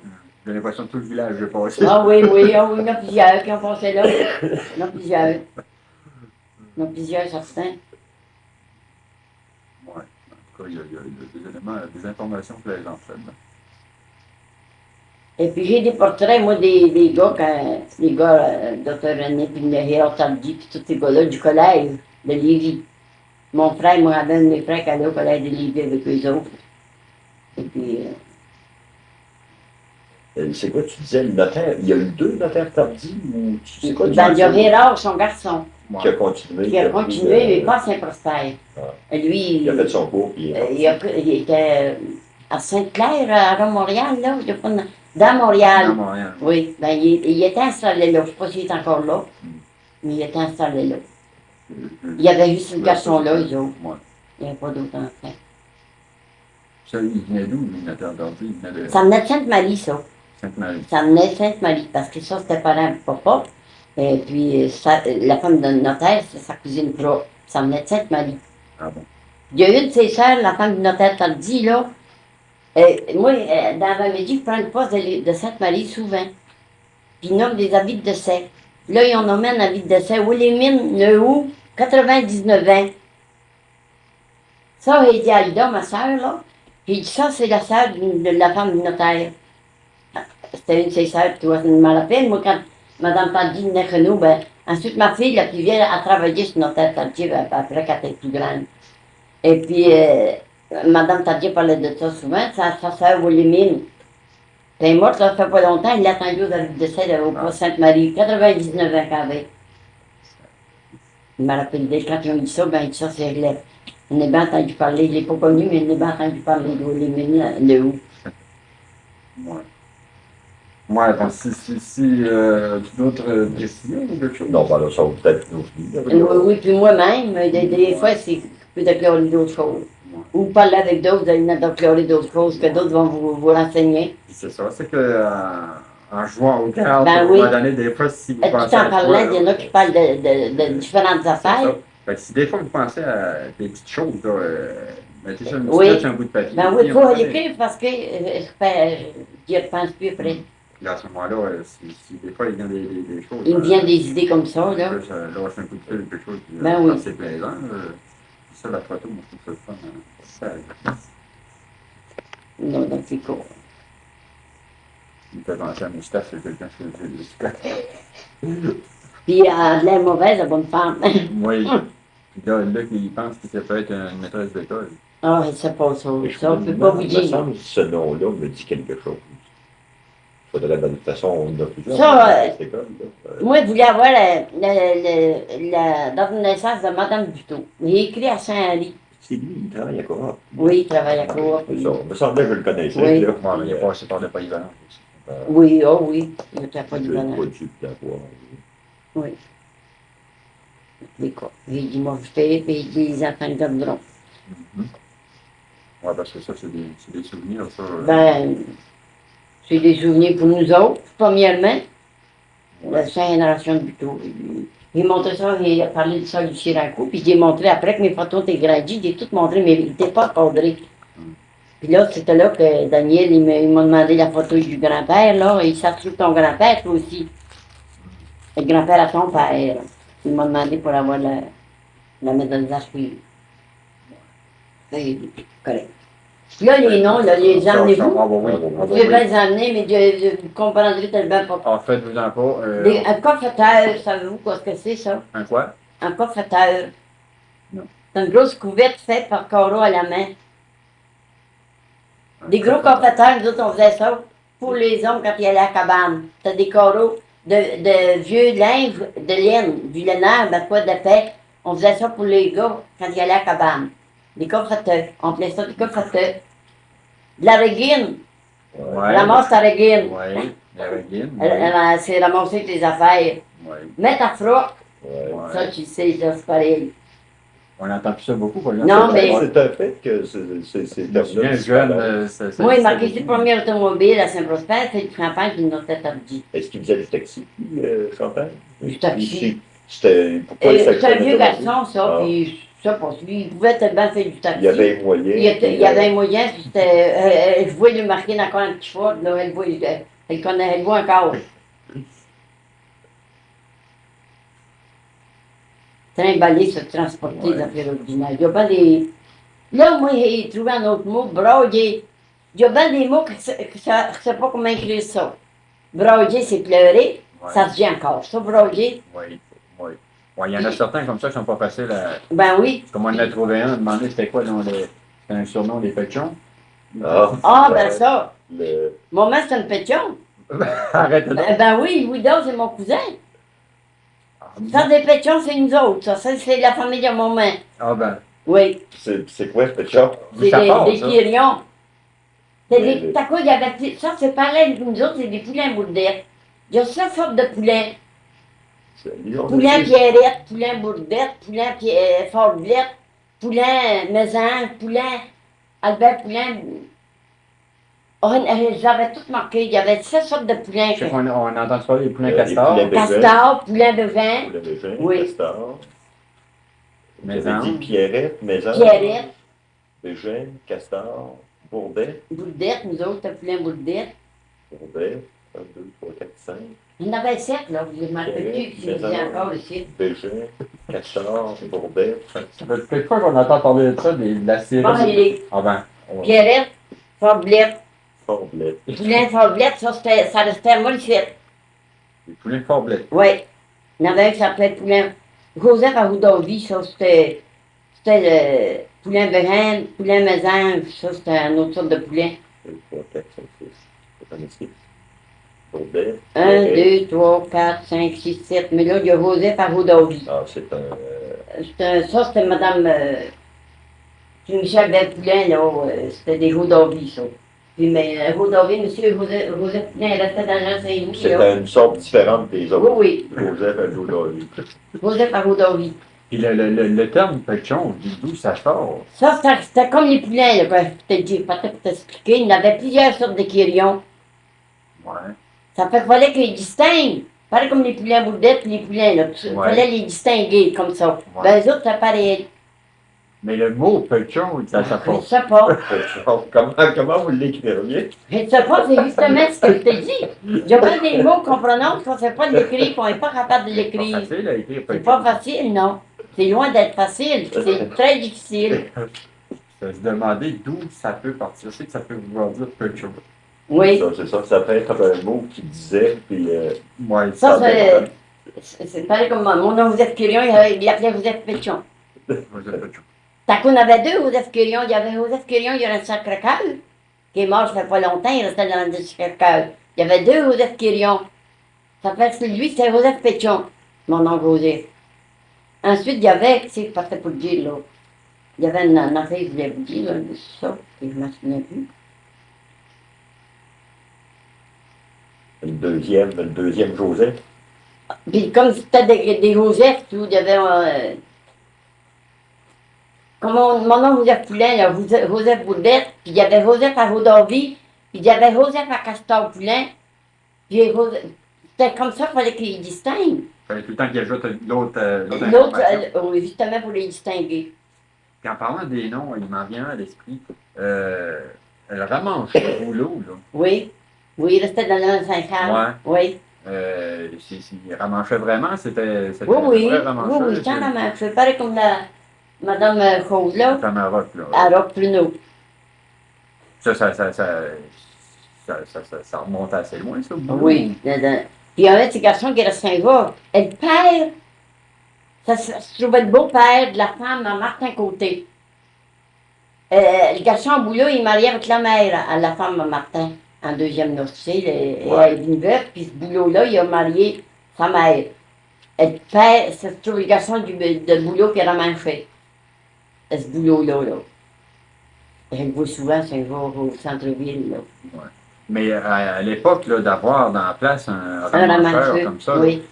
J'ai l'impression que tout le village est passé. Ah oui, oui, ah oui, il y en a plusieurs qui ont passé là. Il y en a plusieurs. Il y en a plusieurs, certains. Ouais. En tout cas, il y a des éléments, des informations plaisantes là-dedans. Et puis j'ai des portraits, moi, des gars, les gars, Dr. René, puis Gérard Tardy, puis tous ces gars-là du collège de Lévis. Mon frère, moi, avait un de mes frères qui allait au collège de Lévis avec eux autres. Et puis, C'est quoi, tu disais, le notaire, il y a eu 2 notaires tardis ou tu sais quoi? ben, il y a Gérard, son garçon, Qui a continué. qui a pris, continué, mais pas à Saint-Prosper. Ah. Lui, Il a fait son cours, puis il était à Sainte-Claire, à Montréal, là, je sais pas, dans Montréal. Dans Montréal. Oui, ben, il était installé là. Je ne sais pas s'il est encore là, mais il était installé là. Il y avait juste ce garçon-là, eux autres. Ouais. Il n'y avait pas d'autres enfants. Ça, il venait d'où, lui, notre entendu? Il venait de Ça venait de Sainte-Marie, ça. Sainte-Marie. Ça venait de Sainte-Marie, parce que ça, c'était parent du papa. Et puis, la femme de notaire, c'est sa cousine propre. Ça venait de Sainte-Marie. Ah bon? Il y a une de ses sœurs, la femme du notaire Tardy, là. Moi, dans l'avant-midi, je prends le poste de Sainte-Marie souvent. Puis ils nomment des habits de décès. Là, ils ont nommé un habit de décès. Wilhelmine Lehoux, 99 ans. Ça, j'ai dit à Ida, ma soeur, là. J'ai dit, ça, c'est la sœur de la femme du notaire. C'était une de ses sœurs, tu vois, je me rappelle. Moi, quand Mme Tardy venait que nous, ben, ensuite, ma fille, la plus vieille, a travaillé sur le notaire Tardy, après qu'elle était plus grande. Et puis, Mme Tardy parlait de ça souvent, sa sœur Wilhelmine. Elle est morte, ça fait pas longtemps, il l'a attendu aux avis de décès au poste Sainte-Marie, 99 ans qu'elle avait. Il me rappelle d'elle, quand ils ont dit ça, ben, il dit ça, c'est relève. On est bien entendu parler, je ne l'ai pas connu, mais on est bien entendu parler de Wilhelmine Lehoux. Ouais. Ouais, donc si d'autres précisions ou quelque chose? non, ben là, ça va peut-être nous Oui, venir. oui, puis moi-même, des fois, c'est peut déclarer d'autres choses. Ou parler avec d'autres, vous allez déclarer d'autres choses que d'autres vont vous renseigner. C'est ça, c'est que en jouant aux cartes, Ben à un oui. moment donné, des fois, si vous Tout pensez à en parlant, quoi, il y en a qui parlent de différentes c'est ça. affaires. Fait que si des fois vous pensez à des petites choses, là, mettez ça une Oui. sketch, un bout de papier. Ben oui, puis il on faut va l'écrire parce que j'y repense plus après. Puis à ce moment-là, si des fois il vient des choses. Il me vient des idées comme ça, On là. peut se lâcher un coup de fil, quelque chose qui Ben oui. c'est plaisant. Ça, la photo, moi, je trouve ça le fun. Ça, Non, donc c'est court. il me fait penser à mes staffs, c'est quelqu'un qui fait du spectacle. Puis elle a l'air mauvaise, la bonne femme. Oui. Puis là, il pense que ça peut être une maîtresse d'école. Ah, je sais pas ça. Mais je Ça, on me peut pas demande, vous il me dire. semble que ce nom-là me dit quelque chose. Faudrait, de toute façon, on a plusieurs. Ça, dans cette école, là. Moi, je voulais avoir la date de naissance de Mme Buteau. Il est écrit à Saint-Henri. C'est lui, il travaille à Coop. Oui, il travaille à Coop. C'est ça. Il me semblait que je le connaissais. Oui. Là. Ouais, mais il est passé par le polyvalent aussi. Oui, oh oui, il n'était pas du Je l'ai bonheur. pas dû l'avoir. Oui. Les quoi. J'ai dit, moi, je fais, puis les enfants de garderont. Ouais, parce que ça, c'est des souvenirs, ça. Ben, c'est des souvenirs pour nous autres, premièrement. La 5 génération de Buteau. J'ai montré ça, il a parlé de ça à Lucie Rancourt, puis j'ai montré après que mes photos étaient grandies, j'ai tout montré, mais ils n'étaient pas encadrés. Puis là, c'était là que Daniel, il m'a demandé la photo du grand-père, là, et ça se trouve ton grand-père, toi aussi. Le grand-père à son père. Il m'a demandé pour avoir la mettre dans les archives. C'est correct. Là, les noms, là, les emmenez-vous. Vous pouvez bien les emmener, mais vous comprendrez tellement pas. En fait, vous en pas. Un coffreteur, savez-vous quoi ce que c'est, ça? Un quoi? Un coffreteur. Non. C'est une grosse couverte faite par Caro à la main. Des gros coffreteurs, nous autres, on faisait ça pour les hommes quand ils allaient à la cabane. C'était des carreaux de vieux linge, de laine, du laineur, ben quoi, de paix. On faisait ça pour les gars quand ils allaient à la cabane. Des coffreteurs. On appelait ça des coffreteurs. De la régine. Ouais. Ramasse ta régine. Oui, la régine. Elle s'est ramassée avec tes affaires. Ouais. Mettre à froc, Ouais. Ouais. ça, tu sais, là, c'est pareil. On n'entend plus ça beaucoup. Pas Non, C'est- mais- C'est un fait que ces Je me termes-là souviens, jeune, disparaissent. Moi, il m'a marqué marqué le premier automobile à Saint-Prosper, c'est du campagne, puis une autre dit. Est-ce qu'il faisait du taxi, Champagne? Du taxi. Ici, c'était... Pourquoi il C'est s'achetait un vieux automobile? garçon, ça, Ah. puis ça, pour lui, il pouvait tellement faire du taxi. Il y avait un moyen. Il y avait un moyen, puis c'était. Je voulais lui marquer dans un petit fort, là, elle connaît, elle voit encore. Trimballer, se transporter, Ouais. des affaires ordinaires. Il y a bien des. Là, moi, j'ai trouvé un autre mot, broyer. Il y a bien des mots que je ne sais pas comment écrire ça. Broyer, c'est pleurer. Ouais. Ça se dit encore. Ça, broyer, Oui, oui. Ouais, il y en a certains comme ça qui sont pas faciles à. ben oui. Comme on en a trouvé un, demandé c'était quoi dans les. C'était un surnom des pétions. Ah, ben ça. Le... Moment, c'est un pétion. Arrête de Ben oui, Louis Dawes, c'est mon cousin. Ça, des pétions, c'est nous autres. Ça, c'est la famille de mon main. Ah ben. Oui. C'est quoi ce pétion? C'est Ça part, des ça. quirions. C'est Mais des. T'as quoi, il y avait. Ça, c'est pareil, nous autres, c'est des poulains bourdette. Il y a 7 sortes de poulains. Poulain Pierrette, poulain Bourdette, poulain Forblette, poulain Maison, poulain Albert Poulain. Oh, j'avais tout marqué. Il y avait 7 sortes de poulains. Je sais qu'on on entend parler des poulains Les castors. poulains Bégin. Castor, poulain de vin, Le Bégin, Oui. Castor. Vous Maison. avez dit Pierrette, Maison. Pierrette, Bégin, Castor, Bourdet. Bourdette, nous autres, c'était poulain Bourdette. Bourdet. 1, 2, 3, 4, 5. Il y en avait 7, là. Vous ne marquez plus qui me dit encore ici. Bégin, Castor, Bourdet. Ça fait quelques fois qu'on entend parler de ça, de la série. Bon, il est Ah ben. Ouais. Pierrette, Forblette, Forblette. poulain Forblette, ça restait à moi, ici. Des poulains forblets. Oui. Il y en avait un qui s'appelait Poulain. Joseph Arrudavi, ça c'était le Poulain Bérin, Poulain Maison, ça c'était un autre sorte de poulain. 2, 3, 4, 5, 6. C'est un ici. Bourdet. 1, 2, 3, 4, 5, 6, 7. Mais là, il y a Joseph Arrudavi. Ah, c'est un... Ça c'était Madame Michel Poulain, là. C'était des Roudavi, ça. Puis, mais Roudavi, monsieur Joseph Poulain, il restait dans la Saint-Louis. C'était une sorte différente des autres. Oui, Joseph Adoudori. oui. Joseph Arrudavi. Puis le terme pétion, d'où ça sort? Ça, c'était comme les poulains, là, que je t'ai dit, peut-être pour t'expliquer. Il y en avait plusieurs sortes de quirions. Ouais. Ça fait qu'il fallait qu'ils distinguent. Pareil comme les poulains boudettes et les poulains, là. Il Ouais. fallait les distinguer comme ça. Ouais. Ben, les autres, c'est pareil. Mais le mot pétion, ça Je ne porte. sais pas. Comment vous l'écririez? Je ne sais pas, c'est justement ce que je t'ai dit. Il y a pas des mots qu'on prononce, qu'on ne sait pas l'écrire, qu'on n'est pas capable de C'est pas l'écrire. facile à écrire C'est pétion. pas facile, non. C'est loin d'être facile. C'est très difficile. Ça se demander d'où ça peut partir. Je sais que ça peut vouloir dire pétion. Oui. Ça, c'est ça. Ça peut être un mot qui disait, puis... Ouais, Ça, dépend. c'est pareil comme mon nom Joseph Quirion, il l'appelait Joseph Pétion. ouais, c'est pétion. T'as qu'on avait deux Joseph Quirion. Il y avait Joseph Quirion, il y a un Sacré-Cœur, qui est mort, ça fait pas longtemps, il restait dans le Sacré-Cœur. Il y avait deux Joseph Quirion. Ça fait que lui, c'était Joseph Pétion, mon oncle Joseph. Ensuite, il y avait, c'est parfait pour le dire, là. Il y avait une affaire, je voulais vous dire, là, ça, que je ne me souviens plus. Le deuxième Joseph. Puis comme c'était des Joseph, tout, il y avait comme mon nom Joseph Poulain, là, Joseph Bourdette, puis il y avait Joseph à Rodorvie, puis il y avait Joseph à Castor Poulain, puis c'était comme ça qu'il fallait qu'ils distinguent. Fallait tout le temps qu'il ajoute l'autre L'autre, information. oui, justement pour les distinguer. Puis en parlant des noms, il m'en vient à l'esprit. Le ramanche, le boulot, là. Oui, oui, il restait dans le Saint-Charles. Oui, Il ramanchait vraiment, c'était oui, un oui, vrai oui, ramancheur. oui, quand la main, c'est pareil comme la Madame Rose, là, C'est un Maroc, là. à Rock Pruneau. Ça remonte assez loin, ça, le boulot. Oui. Puis il y a un petit garçon qui est à Saint-Va. Et le père, ça se trouvait le beau-père de la femme à Martin Côté. Le garçon au boulot, il est marié avec la mère à la femme à Martin, en deuxième noce. Elle est une veuve, puis ce boulot-là, il a marié sa mère. Et le père, ça se trouve le garçon de boulot qui a fait. Ce boulot-là, là. Je le vois souvent, Saint-Va, au centre-ville, là. Mais à l'époque, là, d'avoir dans la place un Un ramancheur ramasseur, comme ça, oui.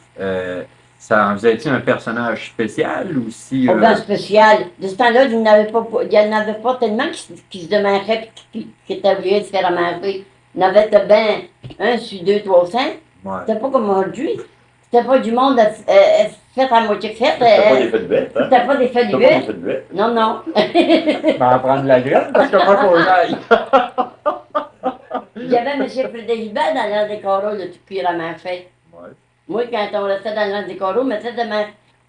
Ça en faisait-il un personnage spécial ou si... Oh ben spécial. De ce temps-là, il n'y en avait pas tellement qui se demandaient qui étaient obligés de se faire ramasser. Il y en avait ben un sur 200-300. Ouais. C'était pas comme aujourd'hui. C'était pas du monde fait à moitié fait. C'était pas des feux de bête, hein? C'était pas des faits C'était pas des d'hiver. feux de bête. Non, non. Je vais en prendre la graine parce que moi, faut que j'aille. Il y avait M. Frédéric Bell dans l'an des coraux, le tout qui ramassait. Ouais. Moi, quand on restait dans l'an des coraux,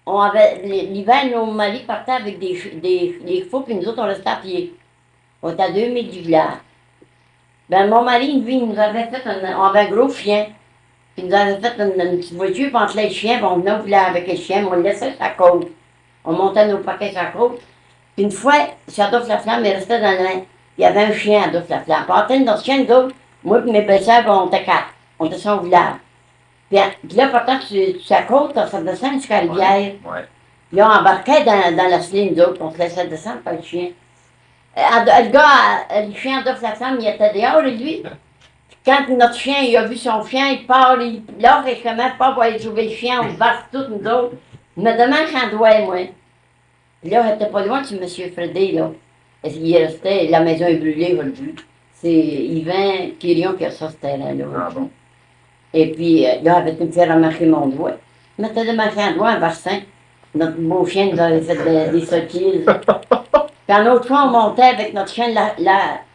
on avait l'hiver, nos maris partaient avec des chevaux, puis nous autres, on restait à pied. On était à 2000 du village. Ben, mon mari, lui, il nous avait fait on avait un gros chien. Puis il nous avait fait une petite voiture, puis entre les chiens, puis on venait au village avec les chiens, on le laissait sur la côte. On montait nos paquets sur la côte. Puis une fois, sur Adolphe Laflamme, il restait dans le. Il y avait un chien à Adolphe Laflamme. Puis entre notre chien, nous autres, moi et mes belles-sœurs, on était 4. On était sur au village. Puis là, pourtant, sur la côte, ça descend jusqu'à la rivière. Ouais. Puis là, on embarquait dans la sling, nous autres, on se laissait descendre par le chien. Le gars, le chien Adolphe Laflamme, il était dehors, lui. Quand notre chien, il a vu son chien, il part, là, il commence pas pour aller trouver le chien, on se bat tous nous autres. Il me demande quand doit, moi. Puis là, il était pas loin de M. Frédé, là. Il restait, la maison est brûlée aujourd'hui. C'est Yvan Quirion qui a ça, ce terrain-là. Ah bon. Et puis, là, il avait me fait remarquer mon doigt. Il m'était démarqué un doigt, un bassin. Notre beau chien nous avait fait des sottises. Puis un autre fois, on montait avec notre chien,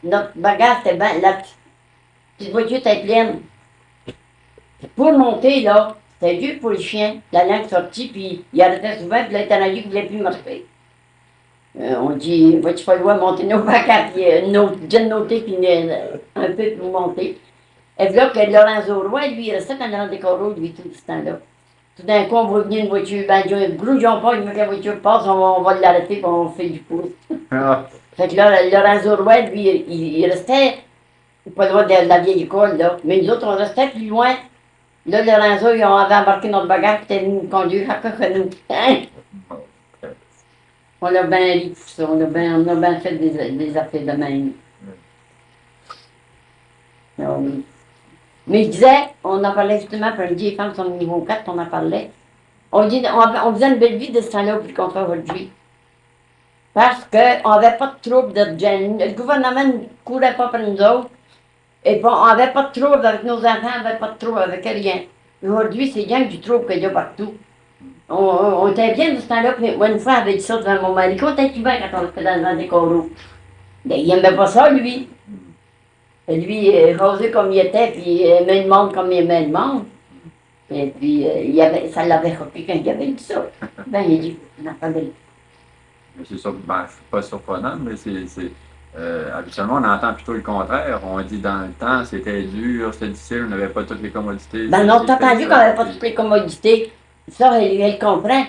notre bagage était bien, la petite voiture était pleine. Pour monter, là, c'était dur pour le chien. La langue sortie, puis il arrêtait souvent, puis là, il était rendu qu'il ne voulait plus marcher. On dit, va-tu falloir monter nos bagages, puis déjà noter, puis un peu pour monter. Et là, que Lorenzo Roy, lui, il restait dans le coraux, lui, tout ce temps-là. Tout d'un coup, on voit venir une voiture, ben, grouillons pas, il veut que la voiture passe, on va l'arrêter, puis on fait du pouce. Ah. Fait que là, Lorenzo Roy, lui, il restait pas loin de la vieille école, là. Mais nous autres, on restait plus loin. Là, Lorenzo, ils avait embarqué notre bagage, puis ils nous conduire à que nous. Hein? On a bien ri pour ça, on a bien fait des affaires de même. Mais je disais, on en parlait justement, pour me dire, les femmes sont au niveau 4, on en parlait. On faisait une belle vie de ce temps-là, puis qu'on fait aujourd'hui. Parce qu'on n'avait pas de trouble de gêne. Le gouvernement ne courait pas pour nous autres. Et bon, on n'avait pas de trouble avec nos enfants, on n'avait pas de trouble avec rien. Aujourd'hui, c'est bien du trouble qu'il y a partout. On était bien de ce temps-là, puis moi, une fois, on avait dit ça devant mon mari. Quand t'es bien quand on était dans des coraux? Ben, il n'aimait pas ça, lui. Et lui, rosé comme il était, puis aimait le monde comme il aimait le monde. Et puis, ça l'avait choqué quand il avait dit ça. Ben, il dit, on a pas de. Mais c'est ça, ben, c'est pas surprenant, mais habituellement, on entend plutôt le contraire. On dit dans le temps, c'était dur, c'était difficile, on n'avait pas toutes les commodités. Ben non, t'as entendu qu'on n'avait pas toutes les commodités. Ça, elle comprend.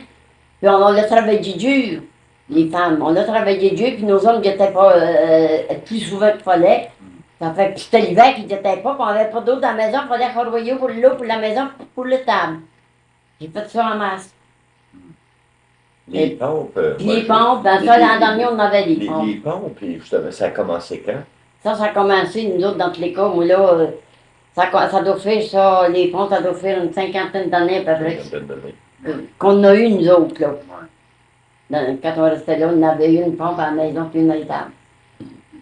Puis on a travaillé dur, les femmes. On a travaillé dur, puis nos hommes n'étaient pas plus souvent qu'il fallait. Ça fait que c'était l'hiver qu'ils n'étaient pas, puis on n'avait pas d'eau dans la maison, il fallait renvoyer pour l'eau, pour la maison, pour le table. J'ai fait ça en masse. Les pompes. Puis les pompes, ben ça, l'an dernier, on avait des pompes. Les pompes, puis justement, ça a commencé quand? Ça a commencé, nous autres, dans tous les cas. Moi, là, ça doit faire ça, les pompes, ça doit faire une cinquantaine d'années à peu près. Qu'on a eu, nous autres, là. Quand on restait là, on avait eu une pompe à la maison, puis une à la table.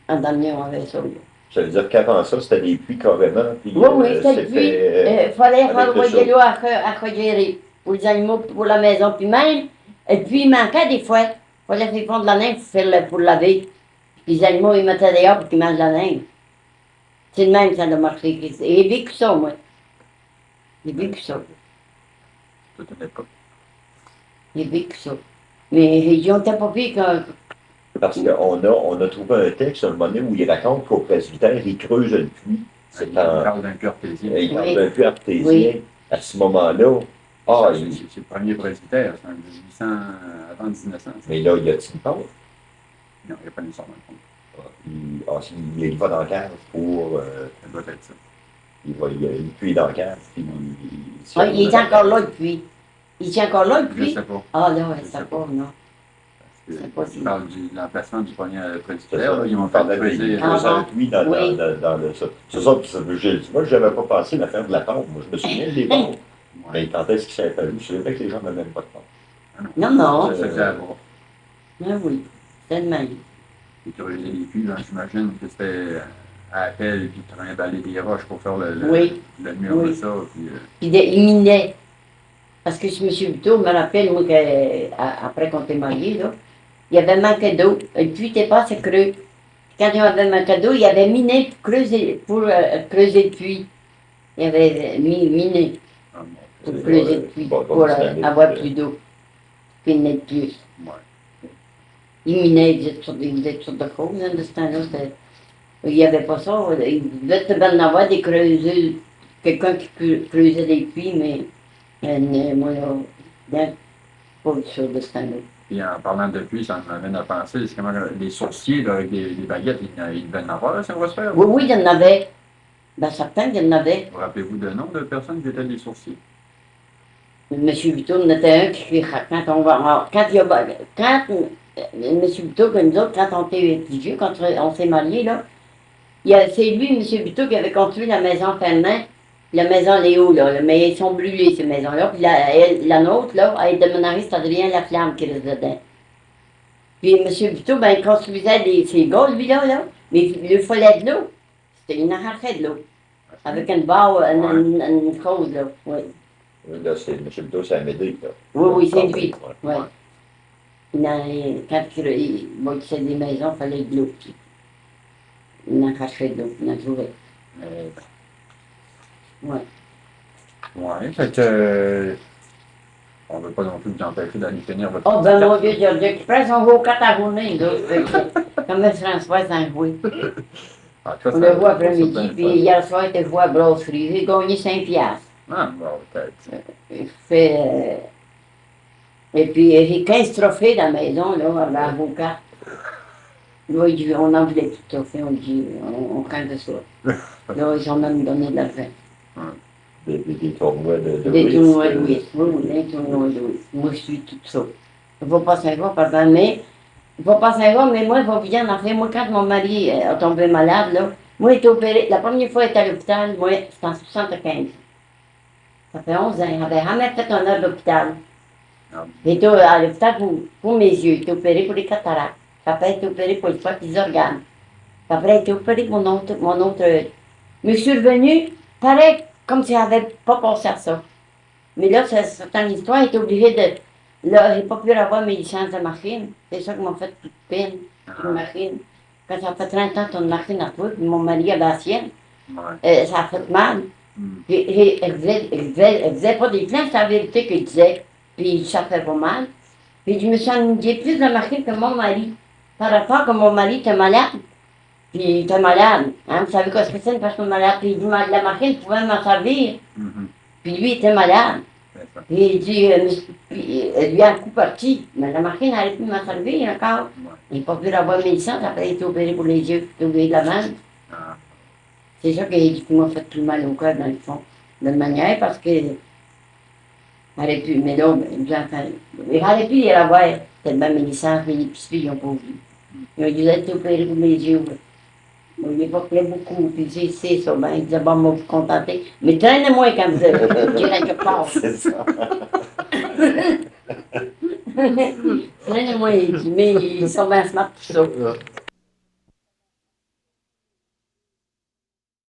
L'an dernier, on avait ça, là. Ça veut dire qu'avant ça, c'était des puits carrément. Puis, Oui, c'était des puits. Il fallait renvoyer l'eau à gérer pour les animaux, pour la maison. Puis même, et puis il manquait des fois. Il fallait faire fondre la neige pour laver. Puis les animaux, ils mettaient dehors pour qu'ils mangent la neige. C'est le même que ça a marché. Et j'ai vécu ça, moi. J'ai vécu ça. Toute une époque. J'ai vécu ça. Mais ils n'ont pas pire que. Parce qu'on a trouvé un texte à un moment donné où il raconte qu'au presbytère, il creuse le puits. Il parle d'un puits artésien. Il parle d'un puits artésien. Oui. À ce moment-là, C'est le premier presbytère, c'est en 1800, avant 1900. mais là, il y a-t-il une pompe? Non, il n'y a pas nécessairement de pompe. Il va dans la cave pour. Ça doit être ça. Il y a une puits dans la cave. Puis, Il est encore là, le puits. Il tient encore là, le Je puits? sais pas. Ah, là, ouais, ça pas, non. C'est pas si. Ils parlent de l'emplacement du premier C'est presbytère. ça, Ils m'ont fait parlait creuser. Ah, un puits dans oui. le. C'est ça, moi, je n'avais pas passé l'affaire de la pompe. Moi, je me souviens des pompes. Mais quand est-ce qu'il s'est apparu? C'est vrai que les gens n'avaient même pas de temps. Non, non. Ça faisait avoir. Ah oui, tellement. Puis creuser les puits, là, j'imagine que c'était à appel, puis trimballer des roches pour faire le Oui. mur Oui. de ça. Puis, Puis il minait. Parce que M. Buteau me rappelle, moi, après qu'on était mariés, là, il y avait manqué d'eau. Le puits n'était pas assez creux. Quand il y avait manqué d'eau, il avait miné pour creuser le puits. Il avait miné ah, bon, pour C'est creuser vrai, le puits, bon, pour dynamique, avoir plus d'eau. Puis il n'était plus. ouais. Il minait, il faisait toutes sortes de choses, hein, de ce temps-là. Il n'y avait pas ça. Il devait te bien en avoir des creuseurs, quelqu'un qui creusait des puits, mais moi, là, bien, pas du tout de ce temps-là. Puis en parlant de puits, ça m'amène à penser, c'est comment les sourciers là, avec des baguettes, ils devaient en avoir, là, ça va se faire. Oui, oui, il y en avait. Ben, certains, il y en avait. Vous rappelez-vous de nom de personnes qui étaient des sourciers? M. Buteau, il y en était un qui, quand on va, quand il y a, quand, M. Buteau, comme nous autres, quand on était plus vieux, quand on s'est mariés, là, c'est lui, M. Buteau, qui avait construit la maison Fermin, la maison Léo, là, mais ils sont brûlés, ces maisons-là. Puis la nôtre, là, elle est déménagée, c'est Adrien Laflamme qui reste dedans. Puis M. Buteau, ben, il construisait ses gars, lui, là, mais il lui fallait de l'eau. C'était une arrachée de l'eau. Avec une barre, une chose, là, oui. Là, c'est M. Buteau, c'est Amédée. Là. Oui, oui, c'est lui. Ouais. Oui. Quand il bâtissait des maisons, il fallait de l'eau. Il en cachait de l'eau, il en trouvait. Oui. Ouais, fait que. On ne veut pas non plus vous empêcher d'aller tenir votre. Oh, ben mon Dieu, Georges, qui prend son gros 4 abonnés, là. Comme François s'en jouait. En tout cas, On ça- le voit ça, après-midi, c'est puis bien hier soir, il était joué à brasserie. J'ai gagné 5 piastres. fun. Ah, bon, peut-être. Il fait. Et puis, j'ai 15 trophées dans la maison, là, à l'avocat. Là, il dit, on en voulait plus de trophées, on dit, on prend de ça. Là, ils ont même donné de l'argent. Des tournois de Des whist, tournois de whist. Oui, oui, des tournois de whist. Moi, je suis tout ça. Il ne faut pas savoir, pardon, mais. Il ne faut pas savoir, mais moi, il va bien en faire. Moi, quand mon mari a tombé malade, là, moi, il était opéré. La première fois, il était à l'hôpital, moi, c'était en 75. Ça fait 11 ans. Il n'avait jamais fait un heure d'hôpital. Il était à l'hôpital pour mes yeux. Il était opéré pour les cataractes. Après, il était opéré pour le foie et les organes. Après, il était opéré pour mon autre œil. Mais je suis revenu, pareil, comme si j'avais pas pensé à ça. Mais là, c'est une histoire, il était obligé de. Là, j'ai pas pu avoir mes licences de machine. C'est ça qui m'a fait toute peine, une machine. Quand ça fait 30 ans que tu as une machine à toi, puis mon mari avait la sienne, Ouais. ça a fait mal. Mm. Elle faisait pas des plaintes, c'est la vérité qu'il disait. Puis ça fait pas mal. Puis je me suis ennuyée plus de la machine que mon mari. Par rapport que mon mari était malade. Puis il était malade. Hein, vous savez quoi ce que c'est une personne malade? Puis il dit, la machine pouvait m'en servir. Mhm. Puis lui, il était malade. C'est ça. Puis il dit, lui, un coup parti. Mais la machine n'allait plus m'en servir encore. Ouais. Il n'a pas pu avoir mes licences. Après, il était opéré pour les yeux. Il était opéré de la main. Ah. C'est ça qui m'a fait tout mal au cœur, dans le fond. De manière, parce que. Elle aurait pu, mais là, il aurait pu y avoir tellement mes licences, mais les petits filles, ils n'ont pas voulu. Ils ont dû être opérés pour les yeux. On lui évoquait beaucoup, puis c'est ça, ben, il disait, bon, moi, vous contenter. Mais traînez-moi quand vous irez quelque part. C'est ça. Traînez-moi, il dit, mais ils sont bien smart pour ça.